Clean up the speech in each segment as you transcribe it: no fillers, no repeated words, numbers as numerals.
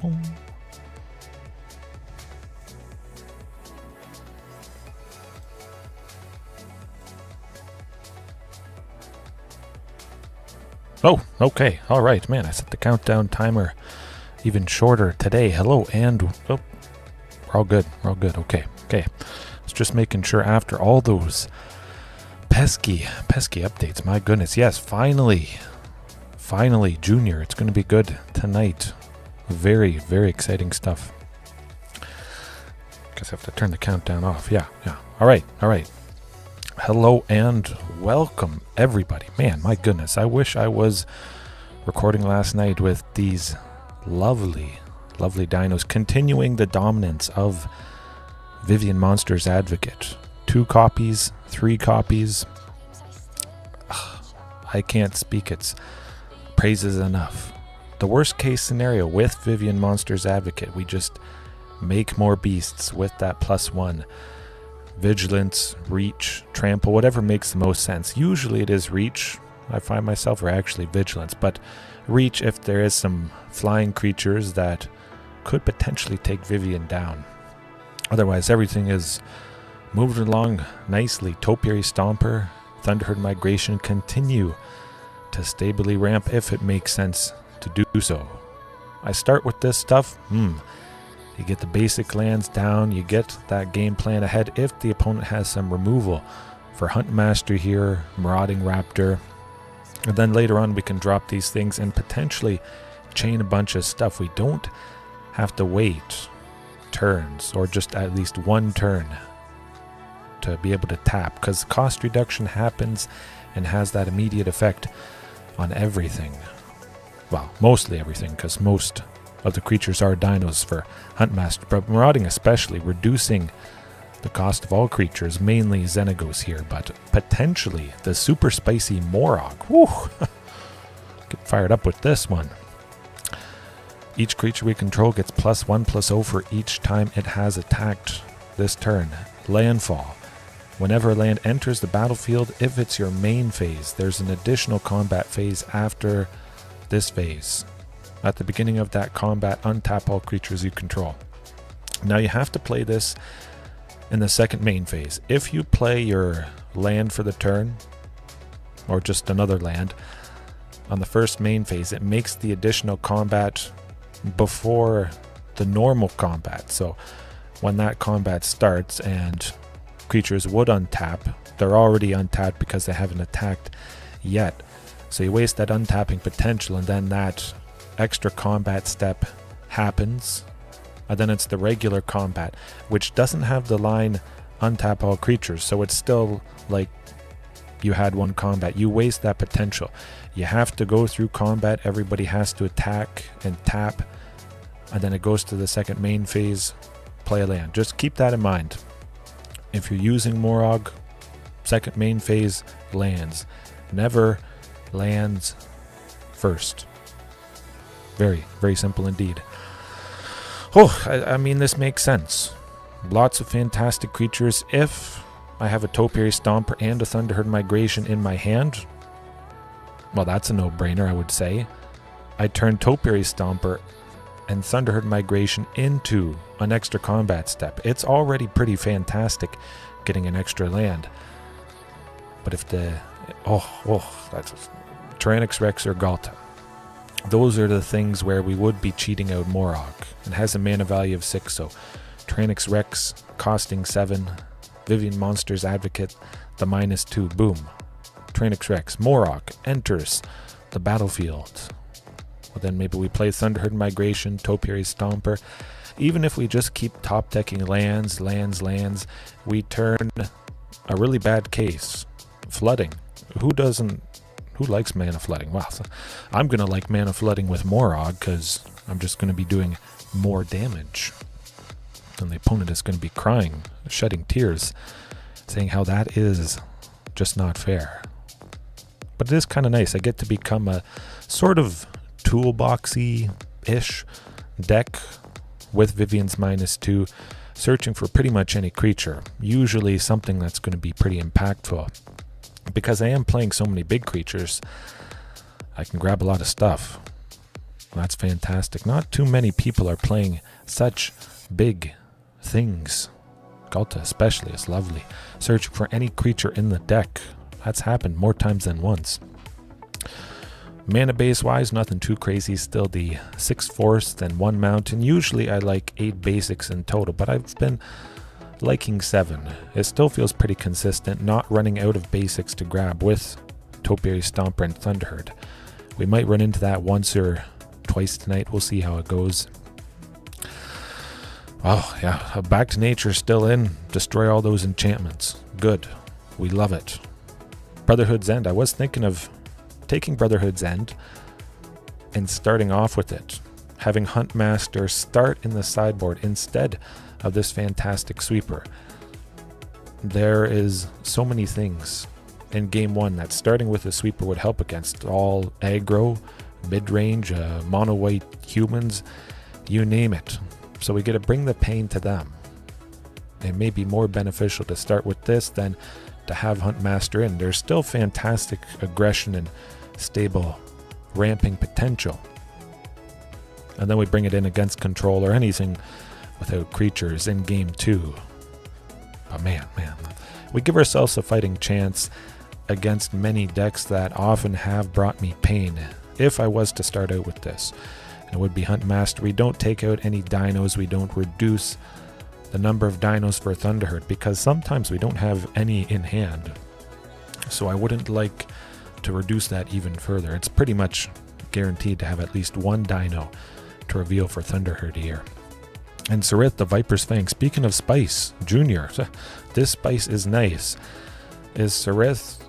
Boom. Oh, okay. All right, man. I set the countdown timer even shorter today. Hello, and oh, we're all good. We're all good. Okay. It's just making sure after all those pesky updates. My goodness. Yes, finally, Junior. It's going to be good tonight. Very, very exciting stuff. Guess I have to turn the countdown off. Yeah. All right. Hello and welcome, everybody. Man, my goodness, I wish I was recording last night with these lovely dinos, continuing the dominance of Vivien Monsters Advocate. 2 copies, 3 copies. I can't speak its praises enough. The worst case scenario with Vivien Monsters Advocate, we just make more beasts with that +1. Vigilance, reach, trample, whatever makes the most sense. Usually it is reach, I find myself, or actually vigilance, but reach if there is some flying creatures that could potentially take Vivien down. Otherwise, everything is moving along nicely. Topiary Stomper, Thunderherd Migration continue to stably ramp if it makes sense to do so. I start with this stuff. You get the basic lands down, you get that game plan ahead if the opponent has some removal for Hunt Master here, Marauding Raptor. And then later on we can drop these things and potentially chain a bunch of stuff. We don't have to wait turns, or just at least one turn, to be able to tap, because cost reduction happens and has that immediate effect on everything. Well, mostly everything, because most of the creatures are dinos for Huntmaster, but Marauding especially, reducing the cost of all creatures, mainly Xenagos here, but potentially the super spicy Morog. Woo! Get fired up with this one. Each creature we control gets +1/+0 for each time it has attacked this turn. Landfall. Whenever a land enters the battlefield, if it's your main phase, there's an additional combat phase after this phase. At the beginning of that combat, untap all creatures you control. Now you have to play this in the second main phase. If you play your land for the turn, or just another land, on the first main phase, it makes the additional combat before the normal combat. So when that combat starts and creatures would untap, they're already untapped because they haven't attacked yet. So you waste that untapping potential, and then that extra combat step happens, and then it's the regular combat, which doesn't have the line untap all creatures, so it's still like you had one combat. You waste that potential. You have to go through combat, everybody has to attack and tap, and then it goes to the second main phase, play a land. Just keep that in mind. If you're using Morog, second main phase, lands. Never lands first. Very, very simple indeed. I mean, this makes sense. Lots of fantastic creatures. If I have a Topiary Stomper and a Thunderherd Migration in my hand, well, that's a no-brainer, I would say. I turn Topiary Stomper and Thunderherd Migration into an extra combat step. It's already pretty fantastic getting an extra land. But if the... that's Tyrannix Rex or Galta. Those are the things where we would be cheating out Morog. It has a mana value of 6, so Tyrannix Rex costing 7, Vivien Monsters Advocate, the -2, boom. Tyrannix Rex, Morog enters the battlefield. Well, then maybe we play Thunderherd Migration, Topiary Stomper. Even if we just keep top decking lands, we turn a really bad case. Flooding. Who likes mana flooding? Well, I'm going to like mana flooding with Morog, because I'm just going to be doing more damage. And the opponent is going to be crying, shedding tears, saying how that is just not fair. But it is kind of nice. I get to become a sort of toolboxy-ish deck with Vivien's -2, searching for pretty much any creature. Usually something that's going to be pretty impactful. Because I am playing so many big creatures, I can grab a lot of stuff. That's fantastic. Not too many people are playing such big things. Galta especially is lovely. Searching for any creature in the deck. That's happened more times than once. Mana base wise, nothing too crazy. Still the 6 forest and 1 mountain. Usually I like 8 basics in total, but I've been liking 7. It still feels pretty consistent, not running out of basics to grab with Topiary Stomper and Thunderherd. We might run into that once or twice tonight. We'll see how it goes. Oh yeah, Back to Nature still in. Destroy all those enchantments. Good. We love it. Brotherhood's End. I was thinking of taking Brotherhood's End and starting off with it. Having Huntmaster start in the sideboard instead of this fantastic sweeper. There is so many things in game 1 that starting with a sweeper would help against. All aggro, mid-range, mono-white humans, you name it. So we get to bring the pain to them. It may be more beneficial to start with this than to have Huntmaster in. There's still fantastic aggression and stable ramping potential. And then we bring it in against control or anything without creatures in game 2. But man, we give ourselves a fighting chance against many decks that often have brought me pain if I was to start out with this. It would be Huntmaster. We don't take out any dinos. We don't reduce the number of dinos for Thunderherd because sometimes we don't have any in hand. So I wouldn't like to reduce that even further. It's pretty much guaranteed to have at least 1 dino to reveal for Thunderherd here. And Sarith, the Viper's Fang. Speaking of Spice, Junior, this Spice is nice. Is Sarith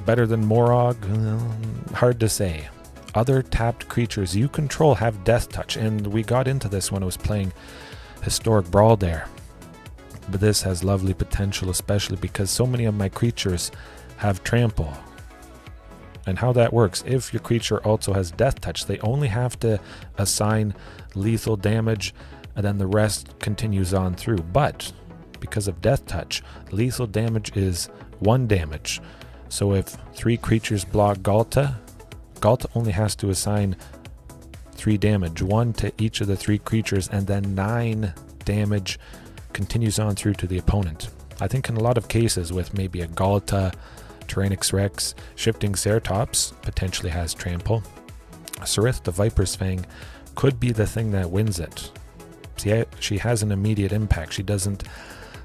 better than Morog? Hard to say. Other tapped creatures you control have Death Touch, and we got into this when I was playing Historic Brawl there. But this has lovely potential, especially because so many of my creatures have Trample. And how that works, if your creature also has Death Touch, they only have to assign lethal damage, and then the rest continues on through. But because of Death Touch, lethal damage is 1 damage. So if 3 creatures block Galta, Galta only has to assign 3 damage, 1 to each of the 3 creatures, and then 9 damage continues on through to the opponent. I think in a lot of cases with maybe a Galta, Tyrannix Rex, Shifting Ceratops potentially has Trample. Sarith, the Viper's Fang, could be the thing that wins it. See, she has an immediate impact. She doesn't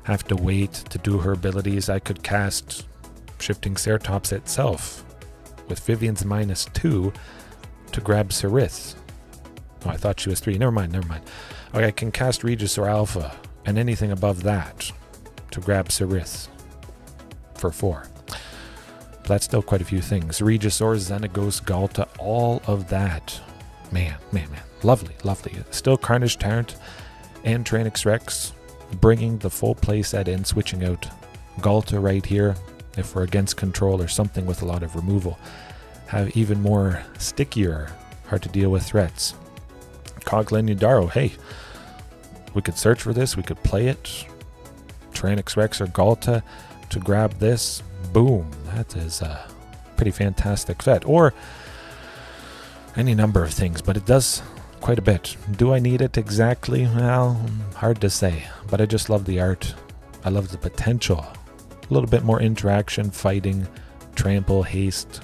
have to wait to do her abilities. I could cast Shifting Ceratops itself with Vivien's -2 to grab Sarith. Oh, I thought she was 3. Never mind. Okay, I can cast Regis or Alpha and anything above that to grab Sarith for 4. But that's still quite a few things. Regis or Xenagos, Galta, all of that. Man. Lovely. Still Carnage Tyrant and Tyrannix Rex, bringing the full play set in, switching out Galta right here if we're against control or something with a lot of removal. Have even more stickier, hard to deal with threats. Kogla and Yudaro, hey, we could search for this, we could play it. Tyrannix Rex or Galta to grab this. Boom, that is a pretty fantastic set. Or any number of things, but it does quite a bit. Do I need it exactly? Well, hard to say, but I just love the art. I love the potential. A little bit more interaction, fighting, trample, haste,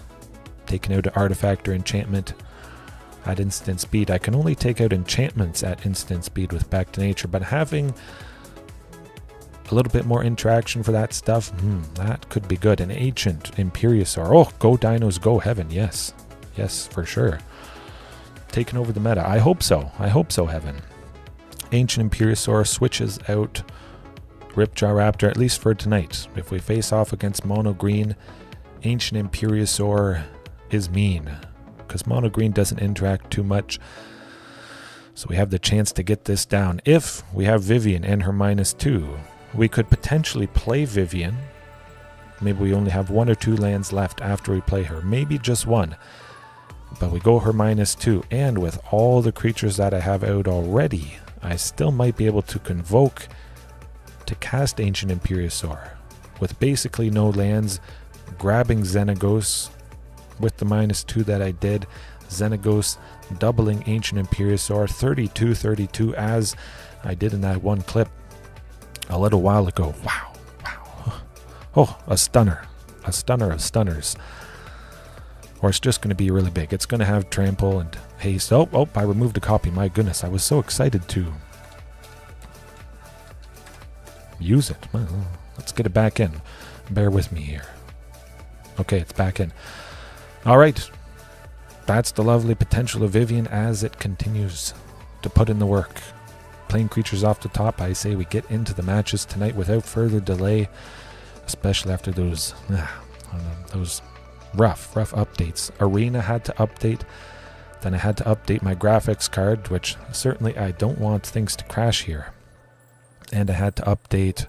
taking out an artifact or enchantment at instant speed. I can only take out enchantments at instant speed with Back to Nature, but having a little bit more interaction for that stuff, that could be good. An Ancient Imperiosaur. Oh, go Dinos, go Heaven. Yes, for sure. Taking over the meta. I hope so, Heaven. Ancient Imperiosaur switches out Ripjaw Raptor, at least for tonight. If we face off against Mono Green, Ancient Imperiosaur is mean, because Mono Green doesn't interact too much. So we have the chance to get this down. If we have Vivien and her -2, we could potentially play Vivien. Maybe we only have 1 or 2 lands left after we play her. Maybe just 1. But we go her -2, and with all the creatures that I have out already, I still might be able to convoke to cast Ancient Imperiosaur. With basically no lands, grabbing Xenagos with the -2 that I did, Xenagos, doubling Ancient Imperiosaur, 32-32, as I did in that one clip a little while ago. Wow, wow. Oh, a stunner. A stunner of stunners. Or it's just going to be really big. It's going to have trample and haste. Oh, I removed a copy. My goodness, I was so excited to use it. Well, let's get it back in. Bear with me here. Okay, it's back in. All right. That's the lovely potential of Vivien as it continues to put in the work. Playing creatures off the top, I say we get into the matches tonight without further delay, especially after those rough updates. Arena had to update. Then I had to update my graphics card, which certainly I don't want things to crash here. And I had to update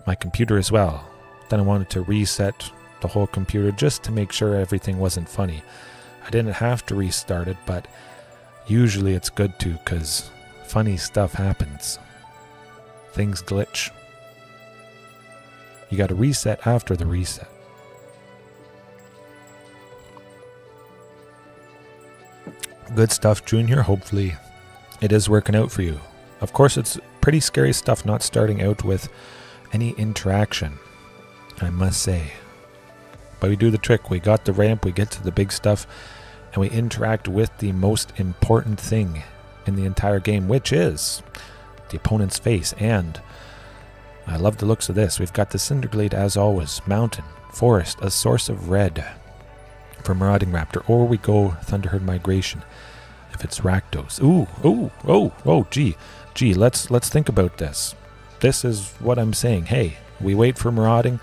my computer as well. Then I wanted to reset the whole computer just to make sure everything wasn't funny. I didn't have to restart it, but usually it's good to, because funny stuff happens. Things glitch. You got to reset after the reset. Good stuff, Junior. Hopefully it is working out for you. Of course, it's pretty scary stuff not starting out with any interaction, I must say. But we do the trick. We got the ramp, we get to the big stuff, and we interact with the most important thing in the entire game, which is the opponent's face. And I love the looks of this. We've got the Cinder Glade as always. Mountain, forest, a source of red for Marauding Raptor. Or we go Thunderherd Migration if it's Rakdos. Gee, let's think about this. This is what I'm saying. Hey, we wait for Marauding.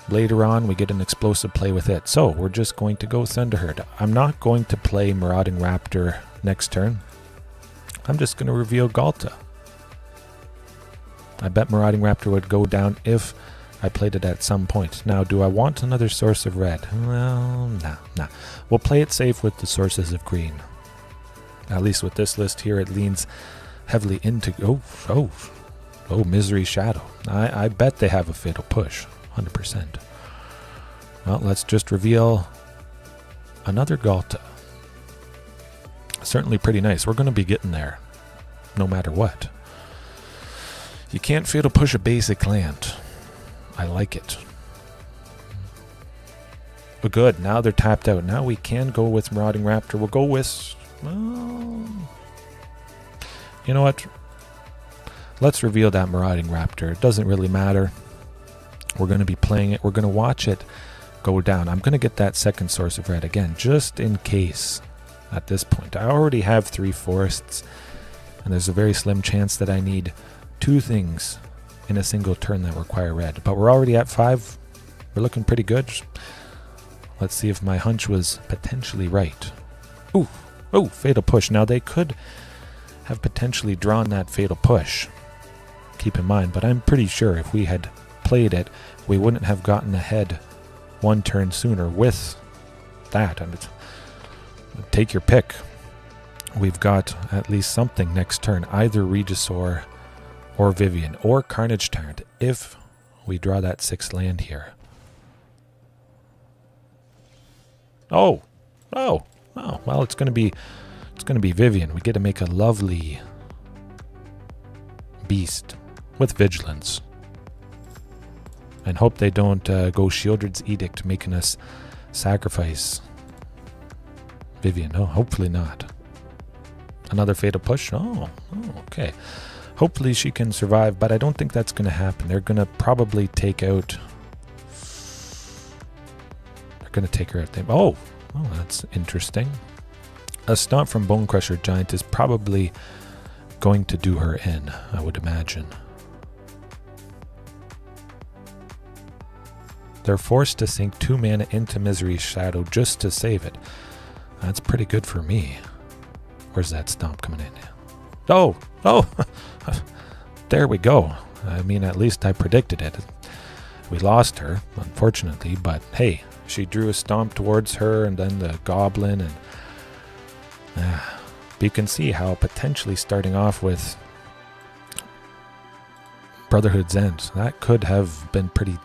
Later on, we get an explosive play with it. So we're just going to go Thunderherd. I'm not going to play Marauding Raptor next turn. I'm just going to reveal Galta. I bet Marauding Raptor would go down if I played it at some point. Now, do I want another source of red? Well, nah. We'll play it safe with the sources of green. At least with this list here, it leans heavily into... Oh, Misery Shadow. I bet they have a Fatal Push. 100%. Well, let's just reveal another Galta. Certainly pretty nice. We're going to be getting there, no matter what. You can't Fatal Push a basic land. I like it. But good, now they're tapped out. Now we can go with Marauding Raptor. We'll go with... Well, you know what? Let's reveal that Marauding Raptor. It doesn't really matter. We're going to be playing it. We're going to watch it go down. I'm going to get that second source of red again, just in case at this point. I already have 3 forests, and there's a very slim chance that I need 2 things in a single turn that require red. But we're already at 5. We're looking pretty good. Let's see if my hunch was potentially right. Ooh, Fatal Push. Now, they could have potentially drawn that Fatal Push. Keep in mind, but I'm pretty sure if we had played it, we wouldn't have gotten ahead 1 turn sooner with that. I mean, take your pick. We've got at least something next turn, either Regisaur or Vivien or Carnage Tyrant if we draw that 6th land here. Oh, well, it's going to be Vivien. We get to make a lovely beast with Vigilance. And hope they don't go Shieldred's Edict, making us sacrifice Vivien. No, hopefully not. Another Fatal Push? Oh, okay. Hopefully she can survive, but I don't think that's going to happen. They're going to probably take out... They're going to take her out. Oh, that's interesting. A Stomp from Bone Crusher Giant is probably going to do her in, I would imagine. They're forced to sink 2 mana into Misery Shadow just to save it. That's pretty good for me. Where's that Stomp coming in? Oh! There we go. I mean, at least I predicted it. We lost her, unfortunately, but hey, she drew a Stomp towards her and then the Goblin, and but you can see how potentially starting off with Brotherhood's End, that could have been pretty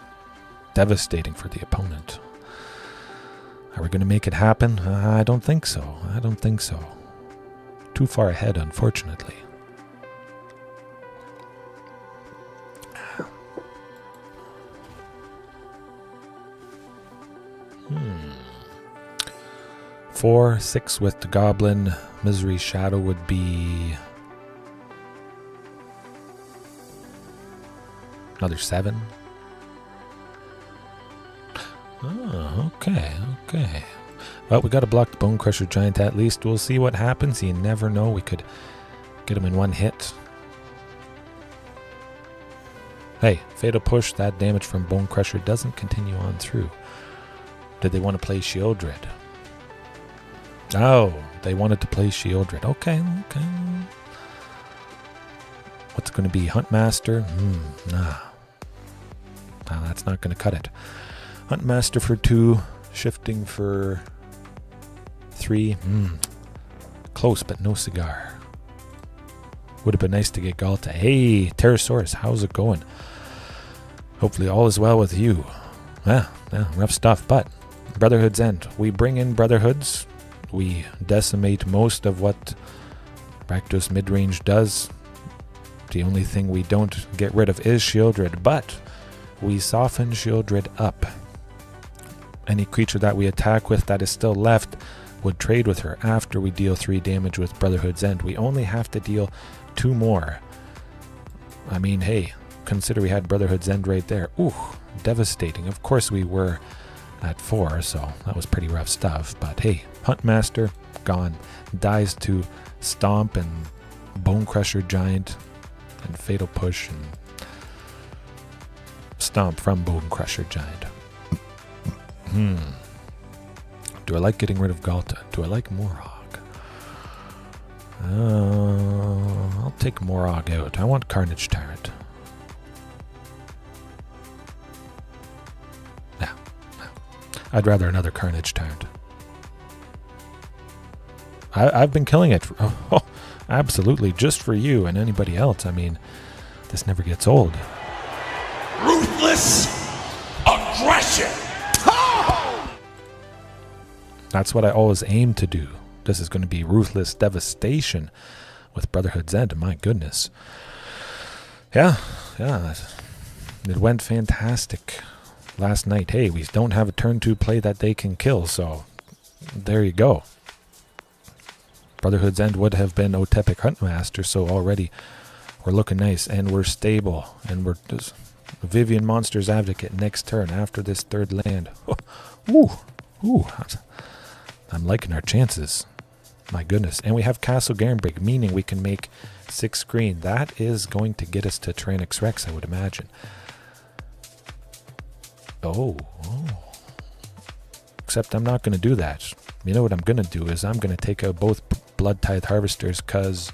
devastating for the opponent. Are we going to make it happen? I don't think so. I don't think so. Too far ahead, unfortunately. Hmm. 4, 6 with the Goblin. Misery Shadow would be another 7. Oh, okay, okay. Well, we got to block the Bone Crusher Giant at least. We'll see what happens. You never know. We could get him in one hit. Hey, Fatal Push, that damage from Bone Crusher doesn't continue on through. Did they want to play Shieldred? Oh, they wanted to play Shieldred. Okay, okay. What's going to be? Huntmaster? Nah. No, that's not going to cut it. Huntmaster for 2, shifting for 3. Close, but no cigar. Would have been nice to get Galta. Hey, Pterosaurus, how's it going? Hopefully all is well with you. Yeah, rough stuff, but Brotherhood's End. We bring in Brotherhoods. We decimate most of what Rakdos Midrange does. The only thing we don't get rid of is Shieldred, but we soften Shieldred up. Any creature that we attack with that is still left would trade with her after we deal 3 damage with Brotherhood's End. We only have to deal 2 more. I mean, hey, consider we had Brotherhood's End right there. Ooh, devastating. Of course we were at 4, so that was pretty rough stuff. But hey, Huntmaster, gone. Dies to Stomp and Bone Crusher Giant and Fatal Push and Stomp from Bone Crusher Giant. Do I like getting rid of Galta? Do I like Morog? I'll take Morog out. I want Carnage Tyrant. No. I'd rather another Carnage Tyrant. I've been killing it. Absolutely, just for you and anybody else. I mean, this never gets old. Ruthless aggression. That's what I always aim to do. This is going to be ruthless devastation with Brotherhood's End. My goodness. Yeah. It went fantastic last night. Hey, we don't have a turn 2 play that they can kill, so there you go. Brotherhood's End would have been Otepic Huntmaster, so already we're looking nice, and we're stable, and we're just Vivien Monster's Advocate next turn after this 3rd land. Ooh. I'm liking our chances. My goodness. And we have Castle Garenbrig, meaning we can make 6 green. That is going to get us to Tyrannosaurus Rex, I would imagine. Oh. Except I'm not going to do that. You know what I'm going to do is I'm going to take out both Blood Tithe Harvesters because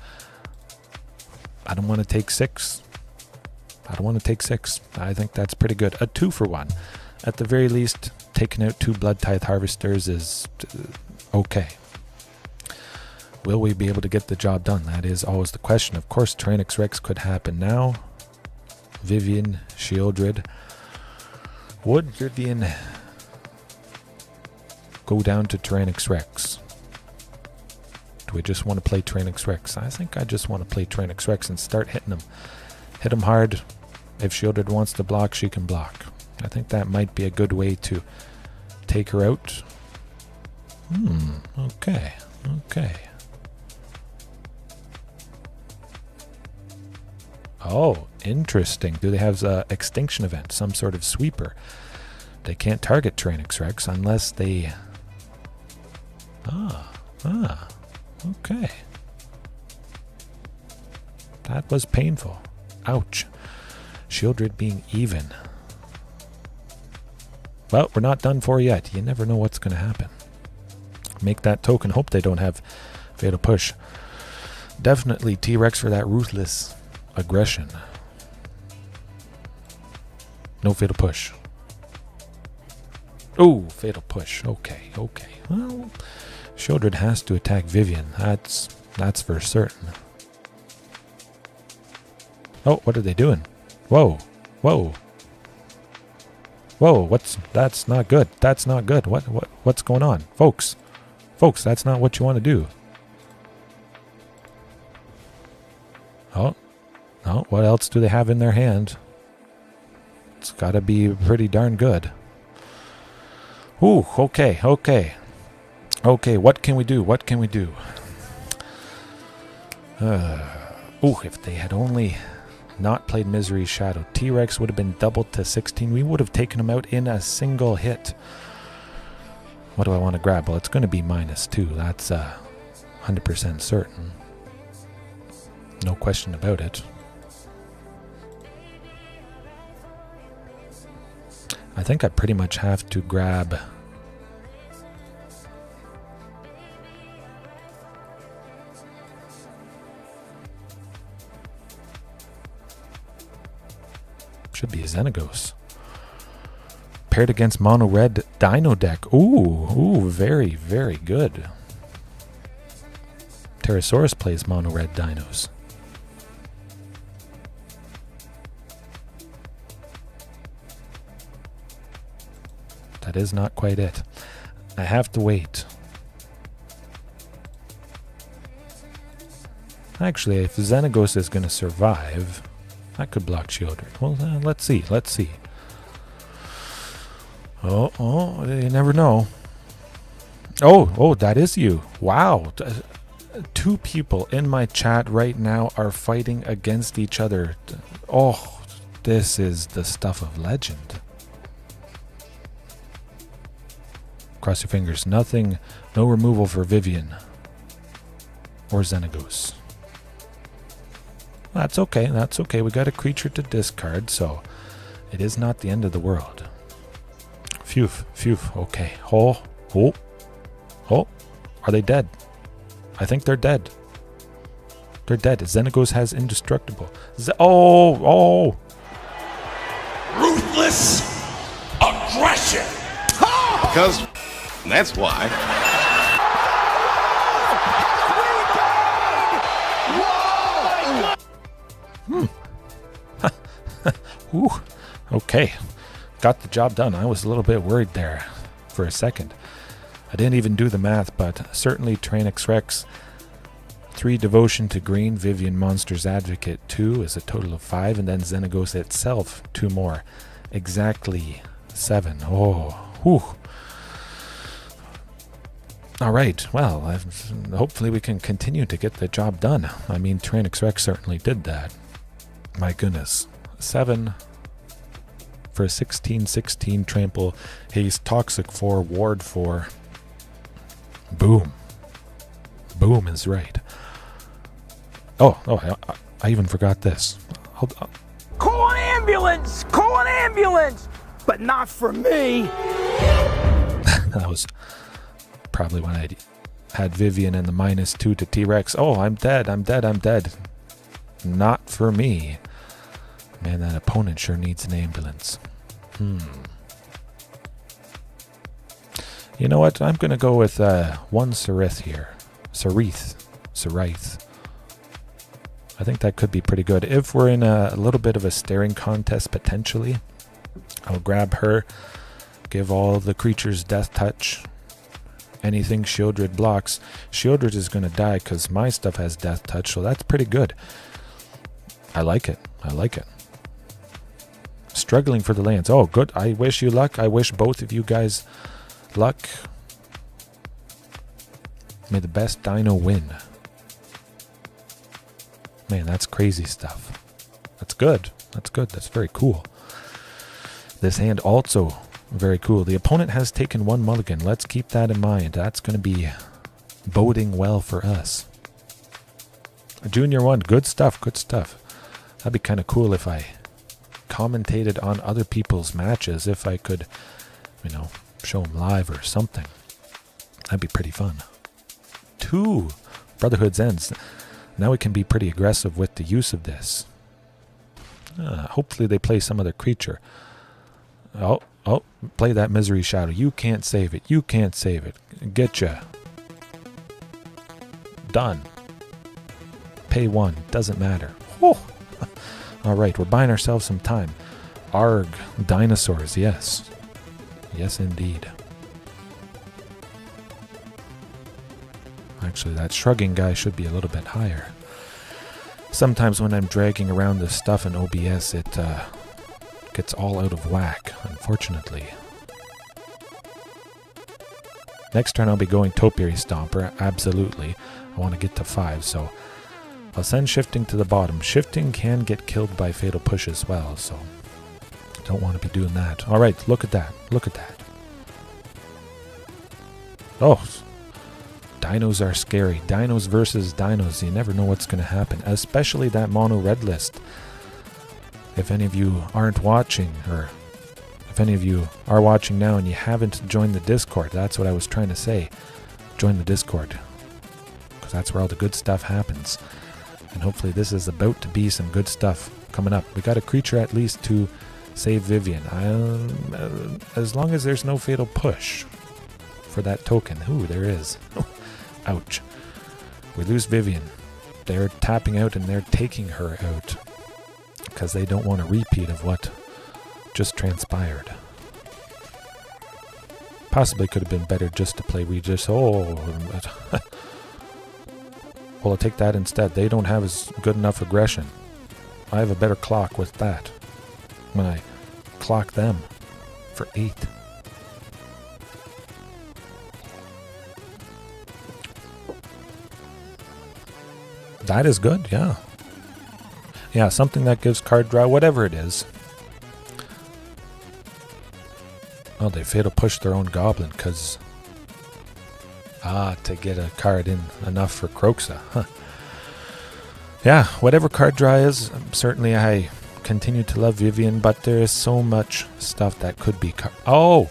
I don't want to take 6. I think that's pretty good. A 2 for 1. At the very least, taking out 2 Blood Tithe Harvesters is okay. Will we be able to get the job done? That is always the question. Of course, Tyrannosaurus Rex could happen now. Vivien, Shieldred. Would Vivien go down to Tyrannosaurus Rex? Do we just want to play Tyrannosaurus Rex? I think I just want to play Tyrannosaurus Rex and start hitting him. Hit him hard. If Shieldred wants to block, she can block. I think that might be a good way to take her out. Okay. Oh, interesting. Do they have an extinction event, some sort of sweeper? They can't target Tyrannosaurus Rex unless they... Okay. That was painful. Ouch. Shieldred being even. Well, we're not done for yet. You never know what's going to happen. Make that token. Hope they don't have Fatal Push. Definitely T-Rex for that ruthless aggression. No Fatal Push. Oh, Fatal Push. Okay. Well, Shieldred has to attack Vivien. That's for certain. Oh, what are they doing? Whoa. Whoa, that's not good. That's not good. What's going on? Folks, that's not what you want to do. Oh, what else do they have in their hand? It's got to be pretty darn good. Ooh, okay. Okay, what can we do? Ooh, if they had only not played Misery Shadow, T-Rex would have been doubled to 16. We would have taken him out in a single hit. What do I want to grab? Well, it's going to be -2. That's 100% certain. No question about it. I think I pretty much have to grab... Should be a Xenagos. Paired against mono red Dino deck. Ooh, very, very good. Pterosaurus plays mono red dinos. That is not quite it. I have to wait. Actually, if Xenagos is going to survive, I could block Shieldred. Well, let's see. Oh, you never know. Oh, that is you. Wow. 2 people in my chat right now are fighting against each other. Oh, this is the stuff of legend. Cross your fingers. Nothing, no removal for Vivien or Xenagos. That's okay. We got a creature to discard, so it is not the end of the world. Phew. Okay. Oh. Are they dead? I think they're dead. They're dead. Xenagos has indestructible. Oh. Ruthless aggression. Because that's why. Ooh, okay. Got the job done. I was a little bit worried there for a second. I didn't even do the math, but certainly Tyrannosaurus Rex, 3 devotion to green, Vivien Monster's Advocate 2 is a total of 5, and then Xenagos itself 2 more. Exactly 7. Oh, whew. All right, well, hopefully we can continue to get the job done. I mean, Tyrannosaurus Rex certainly did that. My goodness. 7 for 16/16 trample, haste, toxic 4, ward 4. Boom is right. Oh, I even forgot this. Call an ambulance, but not for me. That was probably when I had Vivien and the -2 to T-Rex. Oh, I'm dead. Not for me. Man, that opponent sure needs an ambulance. You know what? I'm going to go with 1 Sarith here. Sarith. I think that could be pretty good. If we're in a little bit of a staring contest, potentially, I'll grab her, give all the creatures Death Touch. Anything Shieldred blocks. Shieldred is going to die because my stuff has Death Touch, so that's pretty good. I like it. Struggling for the lands. Oh, good. I wish you luck. I wish both of you guys luck. May the best dino win. Man, that's crazy stuff. That's good. That's very cool. This hand also very cool. The opponent has taken 1 mulligan. Let's keep that in mind. That's going to be boding well for us. Junior 1. Good stuff. That'd be kind of cool if I commentated on other people's matches, if I could, show them live or something. That'd be pretty fun. 2 Brotherhood's Ends. Now we can be pretty aggressive with the use of this. Hopefully they play some other creature. Oh, play that Misery Shadow. You can't save it. Getcha. Done. Pay 1. Doesn't matter. Oh. All right, we're buying ourselves some time. Arg. Dinosaurs, yes. Yes, indeed. Actually, that shrugging guy should be a little bit higher. Sometimes when I'm dragging around this stuff in OBS, it gets all out of whack, unfortunately. Next turn I'll be going Topiary Stomper, absolutely. I want to get to 5, so I'll send Shifting to the bottom. Shifting can get killed by Fatal Push as well, so don't want to be doing that. Alright, look at that. Look at that. Oh, dinos are scary. Dinos versus dinos. You never know what's going to happen, especially that mono red list. If any of you aren't watching, or if any of you are watching now and you haven't joined the Discord, that's what I was trying to say. Join the Discord, because that's where all the good stuff happens. And hopefully this is about to be some good stuff coming up. We got a creature at least to save Vivien. As long as there's no Fatal Push for that token. Ooh, there is. Ouch. We lose Vivien. They're tapping out and they're taking her out because they don't want a repeat of what just transpired. Possibly could have been better just to play Regis. Oh, well, I'll take that instead. They don't have as good enough aggression. I have a better clock with that when I clock them for 8. That is good, yeah. Yeah, something that gives card draw, whatever it is. Oh, they Fatal Push their own Goblin because... to get a card in enough for Kroxa. Huh. Yeah, whatever card draw is, certainly I continue to love Vivien, but there is so much stuff that could be... Oh!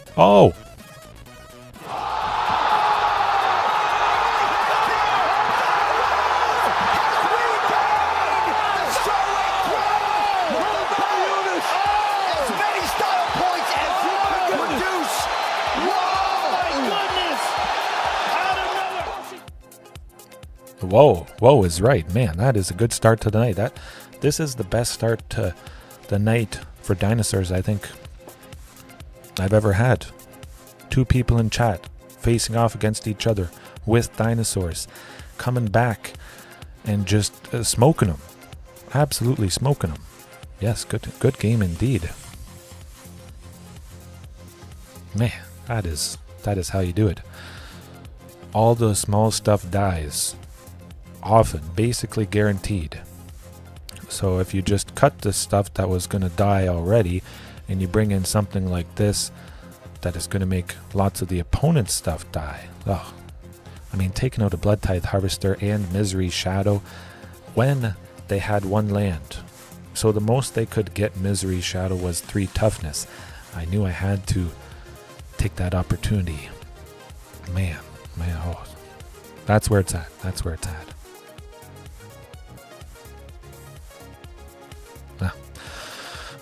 Whoa is right. Man, that is a good start to the night. This is the best start to the night for Dinosaurs I think I've ever had. 2 people in chat facing off against each other with Dinosaurs, coming back and just smoking them. Absolutely smoking them. Yes, good game indeed. Man, that is how you do it. All the small stuff dies. Often, basically guaranteed. So if you just cut the stuff that was going to die already and you bring in something like this that is going to make lots of the opponent's stuff die. Oh, I mean, taking out a Blood Tithe Harvester and Misery Shadow when they had 1 land. So the most they could get Misery Shadow was 3 toughness. I knew I had to take that opportunity. Man, oh. That's where it's at. That's where it's at.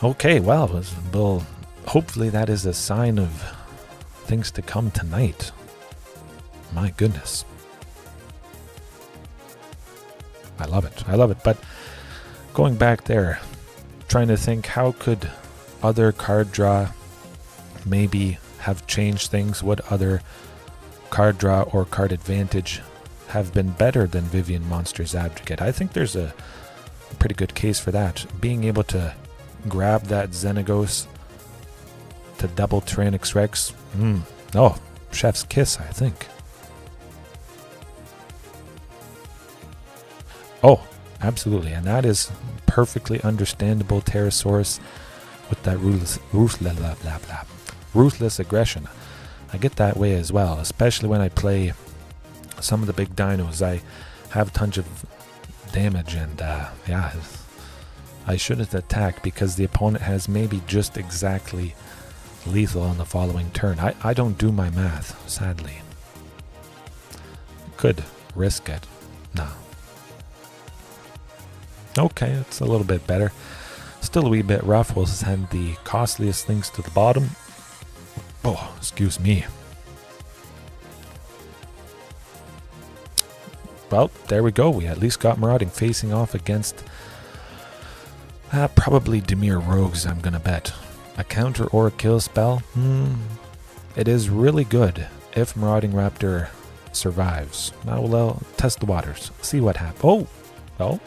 Okay, well, hopefully that is a sign of things to come tonight. My goodness. I love it. But going back there, trying to think how could other card draw maybe have changed things? Would other card draw or card advantage have been better than Vivien Monster's Advocate? I think there's a pretty good case for that. Being able to grab that Xenagos to double Tyrannix Rex. Oh, chef's kiss, I think. Oh, absolutely. And that is perfectly understandable Pterosaurus with that ruthless aggression. I get that way as well, especially when I play some of the big dinos. I have tons of damage and yeah, I shouldn't attack because the opponent has maybe just exactly lethal on the following turn. I don't do my math, sadly. Could risk it. No. Okay, it's a little bit better. Still a wee bit rough. We'll send the costliest things to the bottom. Oh, excuse me. Well, there we go. We at least got Marauding facing off against probably Dimir Rogues, I'm going to bet. A counter or a kill spell? It is really good if Marauding Raptor survives. Now we'll test the waters. See what happens. Oh.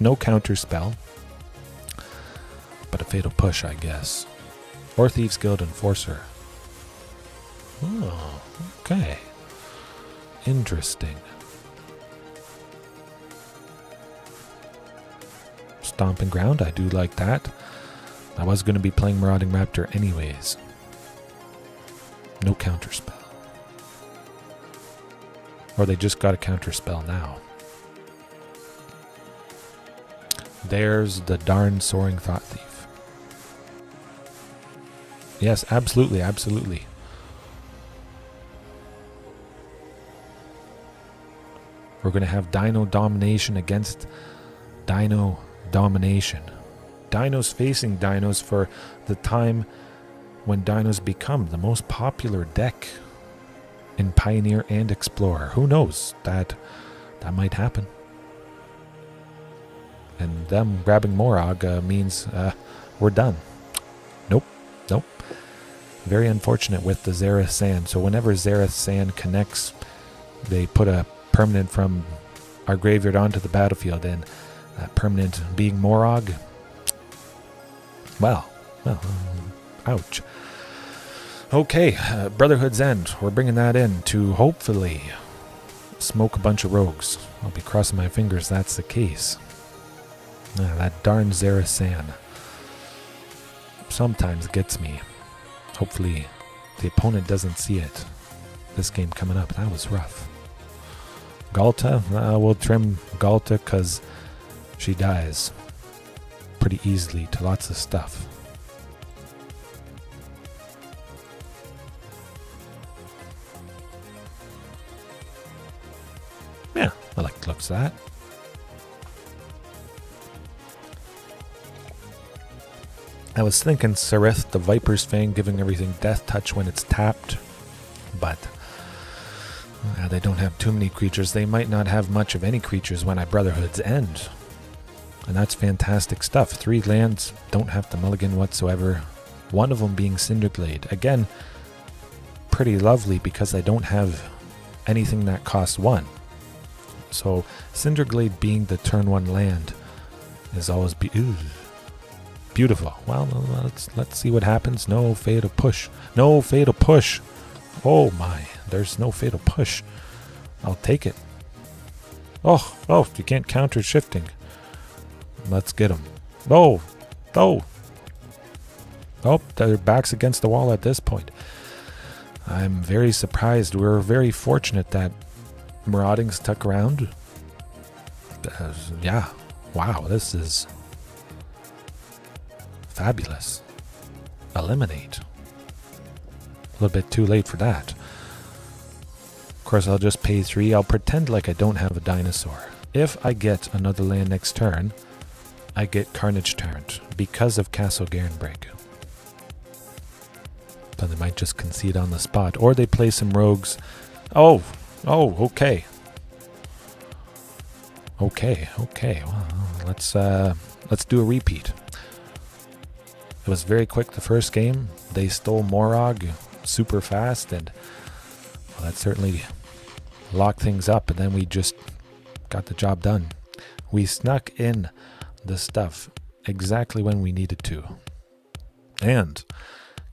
No counter spell. But a Fatal Push, I guess. Or Thieves Guild Enforcer. Oh, okay. Interesting. Stomping Ground, I do like that. I was going to be playing Marauding Raptor anyways. No counter spell. Or they just got a counter spell now. There's the darn Soaring Thought Thief. Yes, absolutely, absolutely. We're going to have Dino Domination against Dino Domination. Dinos facing dinos for the time when dinos become the most popular deck in Pioneer and Explorer. Who knows? That might happen. And them grabbing Morog means we're done. Nope. Very unfortunate with the Xerath Sand. So whenever Xerath Sand connects, they put a permanent from our graveyard onto the battlefield, and that permanent being Morog. Well, ouch. Okay, Brotherhood's End. We're bringing that in to hopefully smoke a bunch of rogues. I'll be crossing my fingers that's the case. That darn Xerath Sand sometimes gets me. Hopefully the opponent doesn't see it. This game coming up, that was rough. Galta, we'll trim Galta because she dies pretty easily to lots of stuff. Yeah, I like the looks of that. I was thinking Sereth, the Viper's Fang, giving everything Death Touch when it's tapped, but they don't have too many creatures. They might not have much of any creatures when I Brotherhood's End. And that's fantastic stuff. 3 lands, don't have to mulligan whatsoever. One of them being Cinder Glade. Again, pretty lovely because I don't have anything that costs 1. So Cinder Glade being the turn 1 land is always beautiful. Well, let's see what happens. No Fatal Push. No Fatal Push. Oh my, there's no Fatal Push. I'll take it. Oh, you can't counter shifting. Let's get them. Oh, their back's against the wall at this point. I'm very surprised. We're very fortunate that Marauding stuck around. Yeah, wow, this is fabulous. Eliminate. A little bit too late for that. Of course, I'll just pay 3. I'll pretend like I don't have a dinosaur. If I get another land next turn, I get Carnage Tyrant because of Castle Garenbrig. But they might just concede on the spot, or they play some rogues. Oh, okay. Well, let's do a repeat. It was very quick the first game. They stole Morog super fast, and well, that certainly locked things up, and then we just got the job done. We snuck in the stuff exactly when we needed to. And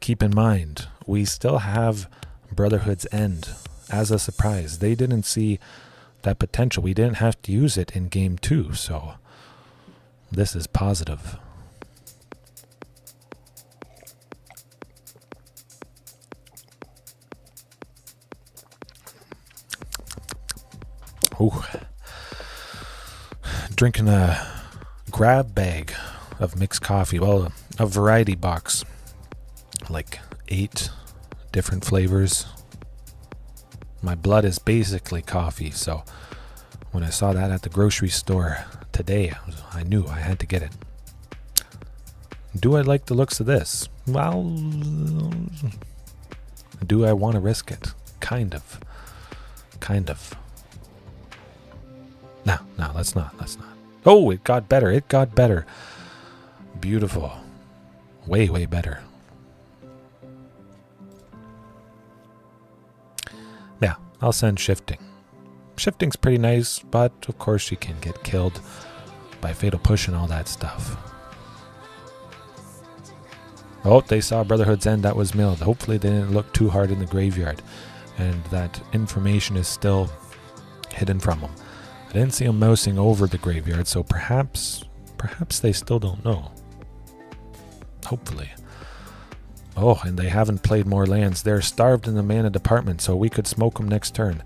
keep in mind, we still have Brotherhood's End as a surprise. They didn't see that potential. We didn't have to use it in game 2, so this is positive. Ooh. Drinking a grab bag of mixed coffee. Well, a variety box. Like 8 different flavors. My blood is basically coffee, so when I saw that at the grocery store today, I knew I had to get it. Do I like the looks of this? Well, do I want to risk it? Kind of. No, let's not. Oh, it got better. Beautiful. Way, way better. Yeah, I'll send Shifting. Shifting's pretty nice, but of course she can get killed by Fatal Push and all that stuff. Oh, they saw Brotherhood's End. That was milled. Hopefully they didn't look too hard in the graveyard, and that information is still hidden from them. I didn't see them mousing over the graveyard, so perhaps they still don't know. Hopefully. Oh, and they haven't played more lands. They're starved in the mana department, so we could smoke them next turn.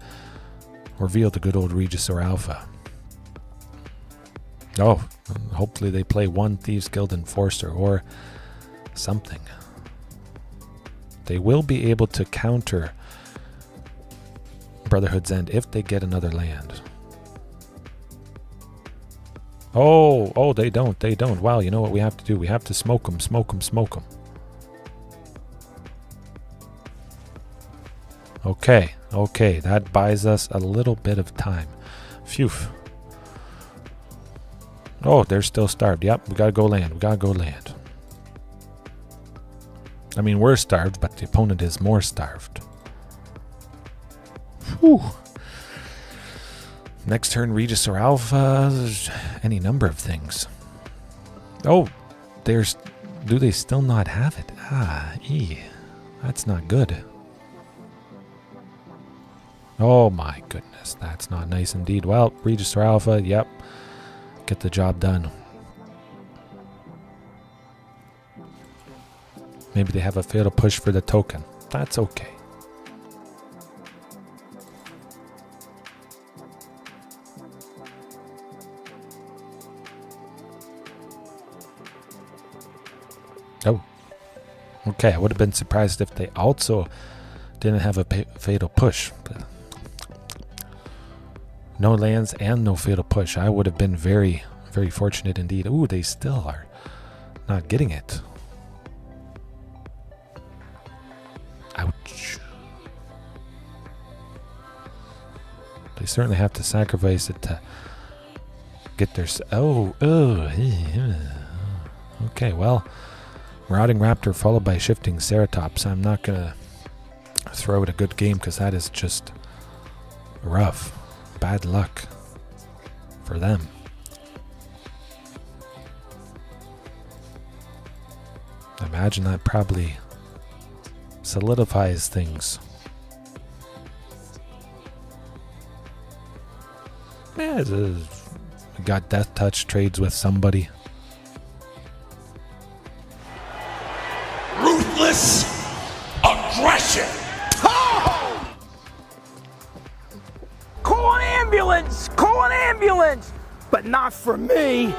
Reveal the good old Regisaur Alpha. Oh, hopefully they play one Thieves Guild Enforcer or something. They will be able to counter Brotherhood's End if they get another land. Oh, they don't. Wow, you know what we have to do? We have to smoke them. Okay, that buys us a little bit of time. Phew. Oh, they're still starved. Yep, we gotta go land. I mean, we're starved, but the opponent is more starved. Whew. Next turn, Regisaur Alpha, any number of things. Oh, do they still not have it? That's not good. Oh my goodness, that's not nice indeed. Well, Regisaur Alpha, yep, get the job done. Maybe they have a Fatal Push for the token. That's okay. Oh, okay, I would have been surprised if they also didn't have a Fatal Push. But no lands and no Fatal Push. I would have been very, very fortunate indeed. Ooh, they still are not getting it. Ouch. They certainly have to sacrifice it to get their... Okay, well, Marauding Raptor followed by Shifting Ceratops. I'm not going to throw it a good game because that is just rough. Bad luck for them. I imagine that probably solidifies things. Yeah, got Death Touch trades with somebody. Ruthless aggression. Call an ambulance, but not for me.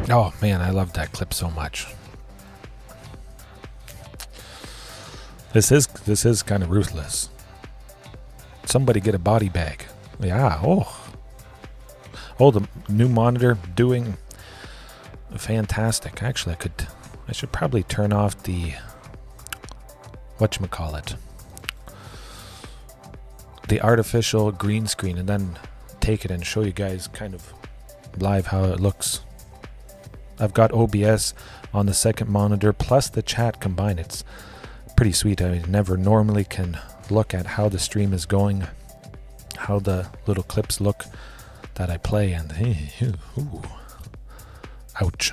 Oh man, I love that clip so much. This is kind of ruthless. Somebody get a body bag. Yeah. Oh, the new monitor doing fantastic. Actually, I should probably turn off the whatchamacallit, the artificial green screen, and then take it and show you guys kind of live how it looks. I've got OBS on the second monitor plus the chat combined. It's pretty sweet. I never normally can look at how the stream is going, how the little clips look that I play, and ouch.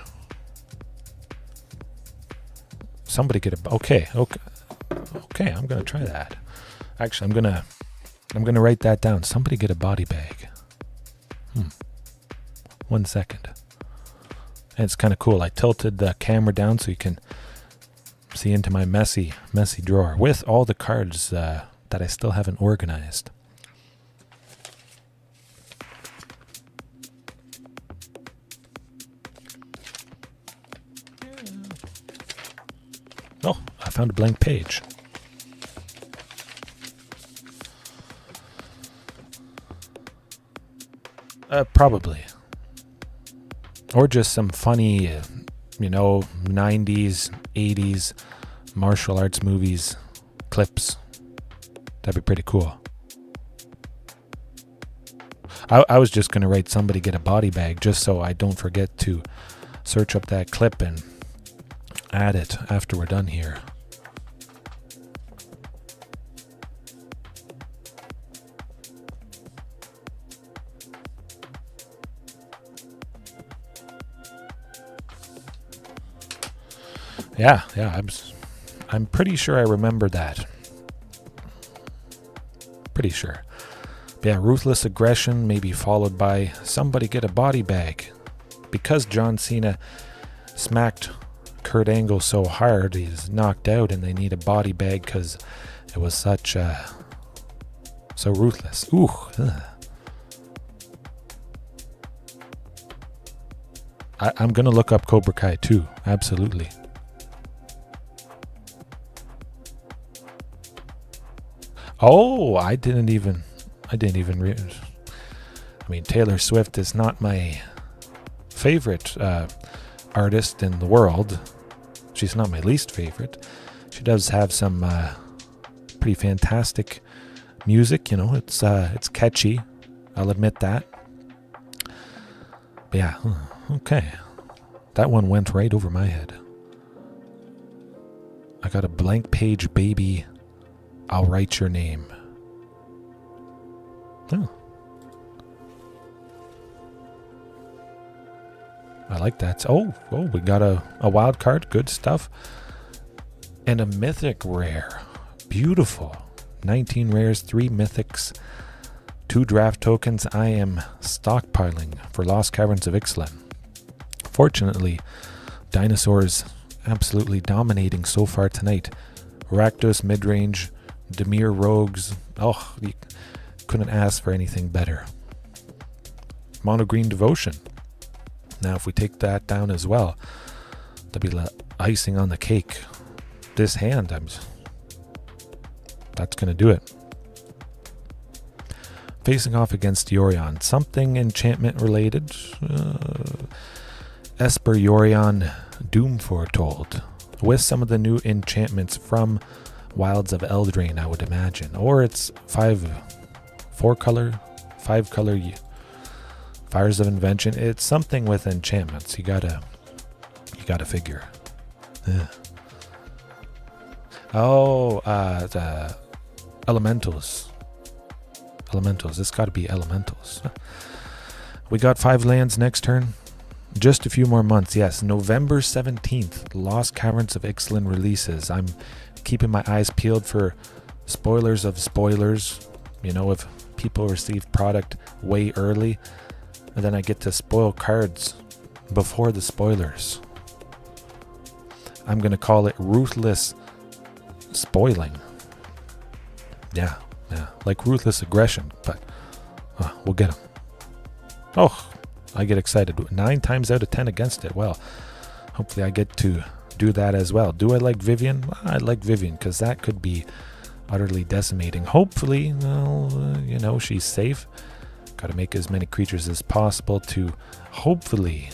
Somebody get a... Okay, I'm gonna try that. Actually, I'm gonna write that down. Somebody get a body bag. 1 second. And it's kind of cool. I tilted the camera down so you can see into my messy drawer with all the cards that I still haven't organized. Oh, I found a blank page. Probably. Or just some funny, 90s, 80s martial arts movies clips. That'd be pretty cool. I was just going to write somebody get a body bag just so I don't forget to search up that clip and add it after we're done here. Yeah, I'm pretty sure I remember that. Pretty sure. Yeah, ruthless aggression, maybe followed by somebody get a body bag. Because John Cena smacked Kurt Angle so hard, he's knocked out, and they need a body bag because it was such so ruthless. Ooh. Ugh. I'm gonna look up Cobra Kai too. Absolutely. Oh, I didn't even I mean, Taylor Swift is not my favorite artist in the world. She's not my least favorite. She does have some pretty fantastic music, you know. It's catchy. I'll admit that. But yeah, okay. That one went right over my head. I got a blank page, baby. I'll write your name. Oh. I like that. Oh, we got a wild card. Good stuff. And a mythic rare. Beautiful. 19 rares, 3 mythics, 2 draft tokens. I am stockpiling for Lost Caverns of Ixalan. Fortunately, Dinosaurs absolutely dominating so far tonight. Rakdos Midrange, Dimir Rogues. Oh, you couldn't ask for anything better. Mono Green Devotion. Now, if we take that down as well, that'd be the icing on the cake. This hand, that's going to do it. Facing off against Yorion. Something enchantment related. Esper Yorion Doom Foretold. With some of the new enchantments from Wilds of Eldraine, I would imagine. Or it's 5 color Fires of Invention. It's something with enchantments. You gotta figure. Yeah. Oh, the elementals. It's got to be elementals. We got 5 lands next turn. Just a few more months. Yes, November 17th. Lost Caverns of Ixalan releases. I'm keeping my eyes peeled for spoilers of spoilers. You know, if people receive product way early, and then I get to spoil cards before the spoilers. I'm going to call it ruthless spoiling. Yeah, like ruthless aggression, but we'll get them. Oh, I get excited. 9 times out of 10 against it. Well, hopefully I get to do that as well. Do I like Vivien? I like Vivien because that could be utterly decimating. Hopefully, well, she's safe. Got to make as many creatures as possible to hopefully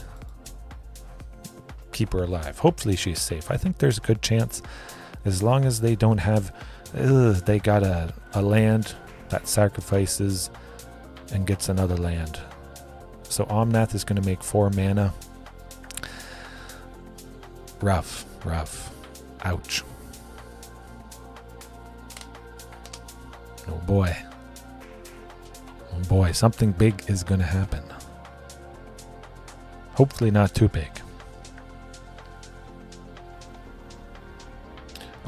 keep her alive. Hopefully she's safe. I think there's a good chance, as long as they don't have they got a land that sacrifices and gets another land. So Omnath is going to make 4 mana. Rough. Ouch. Oh boy, something big is going to happen. Hopefully not too big.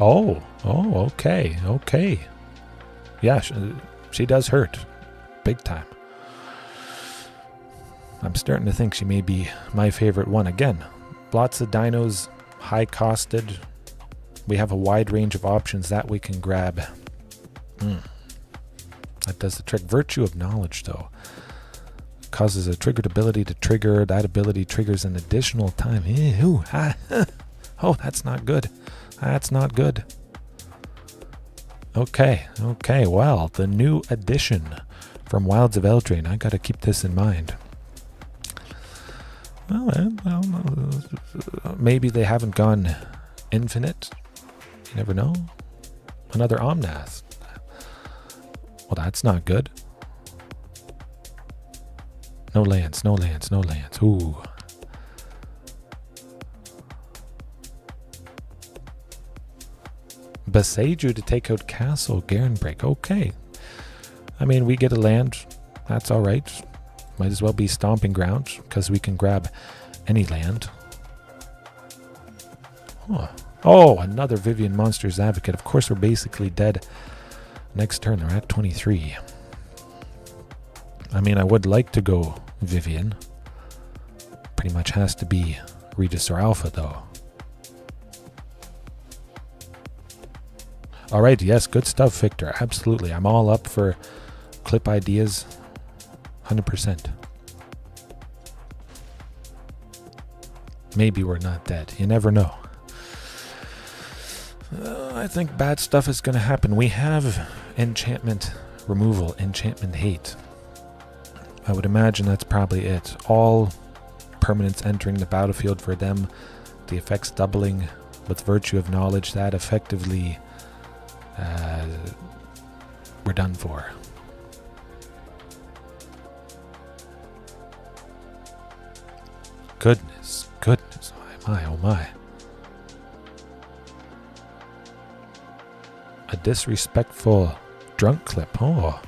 Oh, okay. Yeah, she does hurt. Big time. I'm starting to think she may be my favorite one. Again, lots of dinos, high costed. We have a wide range of options that we can grab. That does the trick. Virtue of Knowledge, though, causes a triggered ability to trigger. That ability triggers an additional time. Oh, that's not good. That's not good. Okay. Well, the new addition from Wilds of Eldraine. I got to keep this in mind. Well, maybe they haven't gone infinite. You never know. Another Omnath. Well, that's not good. No lands. Ooh. Besiege you to take out Castle Garenbreak. Okay. I mean, we get a land. That's alright. Might as well be Stomping Ground, because we can grab any land. Huh. Oh, another Vivien Monsters Advocate. Of course, we're basically dead next turn. They're at 23. I mean, I would like to go Vivien. Pretty much has to be Regis or Alpha, though. Alright, yes, good stuff, Victor. Absolutely. I'm all up for clip ideas. 100%. Maybe we're not dead. You never know. I think bad stuff is going to happen. We have enchantment removal, enchantment hate. I would imagine that's probably it. All permanents entering the battlefield for them, the effects doubling with virtue of knowledge, that effectively we're done for. Goodness, goodness, oh my, oh my. A disrespectful drunk clip, oh.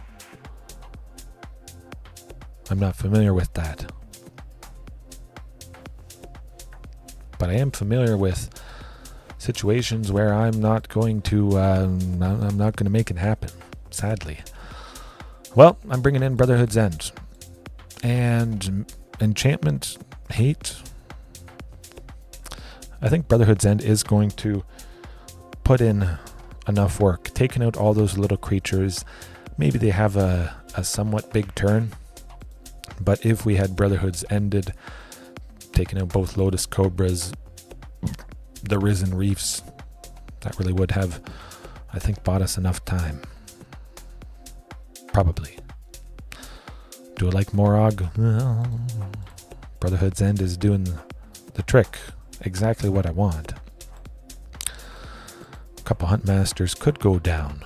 I'm not familiar with that. But I am familiar with situations where I'm not going to make it happen, sadly. Well, I'm bringing in Brotherhood's End. And enchantment hate. I think Brotherhood's End is going to put in enough work, taking out all those little creatures. Maybe they have a somewhat big turn, but if we had Brotherhood's ended, taking out both Lotus Cobras, the Risen Reefs, that really would have, I think, bought us enough time. Probably. Do I like Morog? Well, Brotherhood's End is doing the trick. Exactly what I want. A couple Hunt Masters could go down,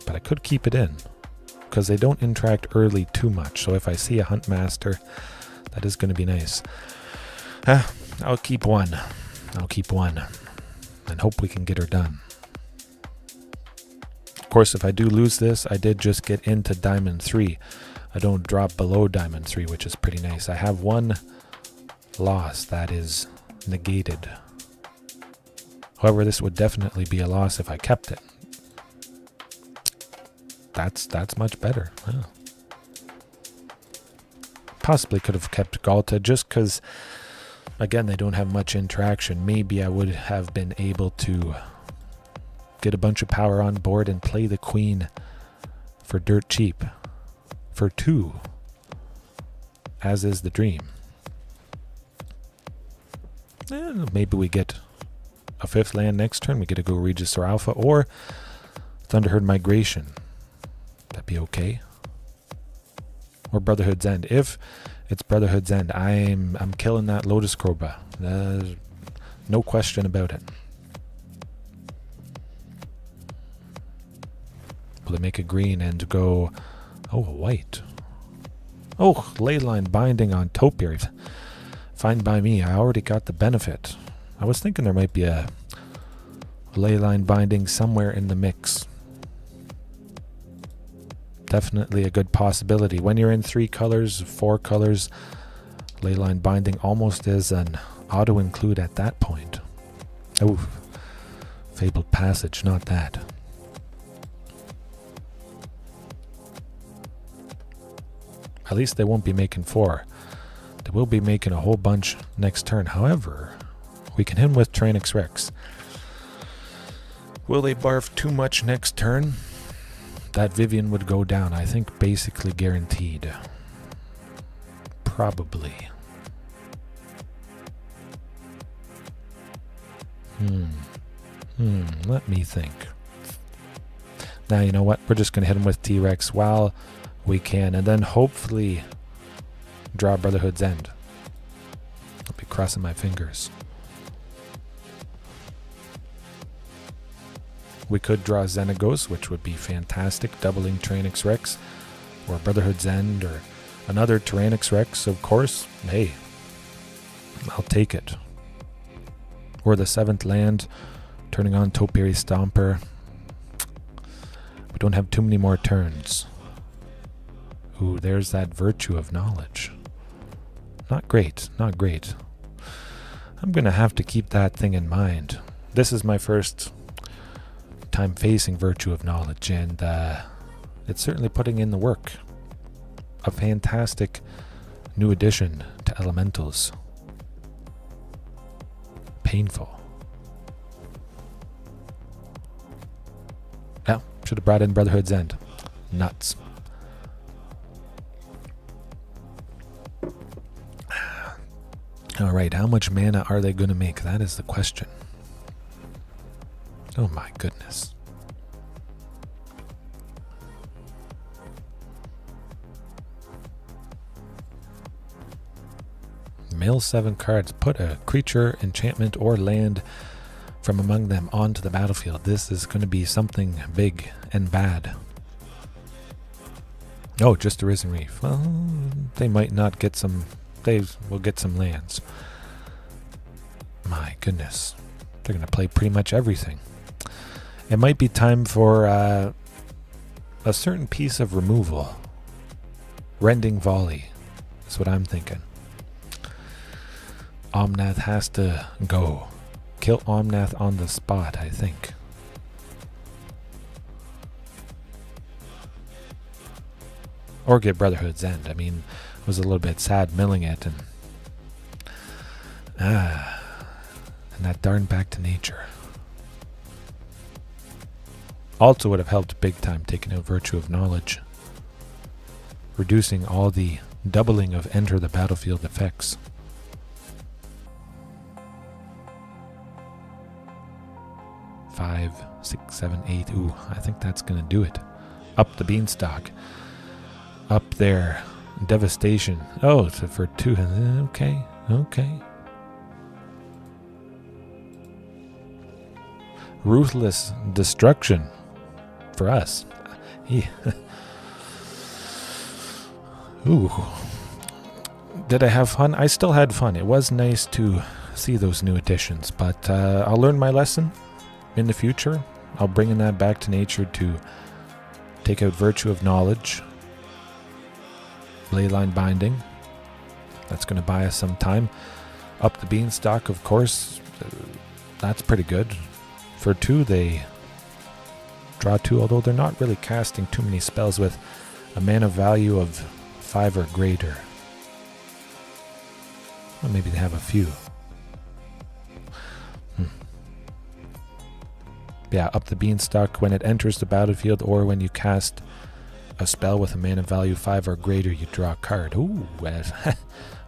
but I could keep it in because they don't interact early too much. So if I see a Hunt Master, that is going to be nice. I'll keep one. I'll keep one and hope we can get her done. Of course, if I do lose this, I did just get into Diamond 3. I don't drop below Diamond 3, which is pretty nice. I have one loss that is negated. However, this would definitely be a loss if I kept it. That's much better. Wow. Possibly could have kept Galta just because, again, they don't have much interaction. Maybe I would have been able to get a bunch of power on board and play the Queen for dirt cheap. For 2. As is the dream. Maybe we get a 5th land next turn. We get to go Regis or Alpha or Thunderherd Migration. That'd be okay. Or Brotherhood's End. If it's Brotherhood's End, I'm killing that Lotus Cobra. No question about it. Will they make a green and go... Oh, white. Oh, Leyline Binding on Topiary. Fine by me. I already got the benefit. I was thinking there might be a Leyline Binding somewhere in the mix. Definitely a good possibility. When you're in 3 colors, 4 colors, Leyline Binding almost is an auto-include at that point. Oh, Fabled Passage, not that. At least they won't be making 4. They will be making a whole bunch next turn. However, we can hit him with Tyrannix Rex. Will they barf too much next turn? That Vivien would go down. I think basically guaranteed. Probably. Let me think. Now, you know what? We're just going to hit him with T-Rex while we can, and then hopefully draw Brotherhood's End. I'll be crossing my fingers. We could draw Xenagos, which would be fantastic, doubling Tyrannix Rex, or Brotherhood's End, or another Tyrannix Rex, of course. Hey, I'll take it. Or the 7th land, Turning on Topiary Stomper. We don't have too many more turns. Ooh, there's that Virtue of Knowledge. Not great, not great. I'm going to have to keep that thing in mind. This is my first time facing Virtue of Knowledge, and it's certainly putting in the work. A fantastic new addition to Elementals. Painful. Yeah, should have brought in Brotherhood's End. Nuts. Alright, how much mana are they going to make? That is the question. Oh my goodness. Mill 7 cards. Put a creature, enchantment, or land from among them onto the battlefield. This is going to be something big and bad. Oh, just a Risen Reef. Well, they might not get some... They will get some lands. My goodness. They're going to play pretty much everything. It might be time for a certain piece of removal. Rending Volley. That's what I'm thinking. Omnath has to go. Kill Omnath on the spot, I think. Or get Brotherhood's End. I mean, it was a little bit sad milling it, and that darn Back to Nature. Also would have helped big time taking out Virtue of Knowledge. Reducing all the doubling of enter the battlefield effects. Five, 6, 7, 8. Ooh, I think that's gonna do it. Up the Beanstalk. Up there. Devastation. Oh, so for 2. Okay, okay. Ruthless Destruction for us. Yeah. Ooh. Did I have fun? I still had fun. It was nice to see those new additions, but I'll learn my lesson in the future. I'll bring in that Back to Nature to take out Virtue of Knowledge. Leyline Binding. That's going to buy us some time. Up the Beanstalk, of course. That's pretty good. For 2, they draw 2, although they're not really casting too many spells with a mana value of 5 or greater. Well, maybe they have a few. Yeah, Up the Beanstalk. When it enters the battlefield or when you cast a spell with a mana value 5 or greater, you draw a card. Ooh,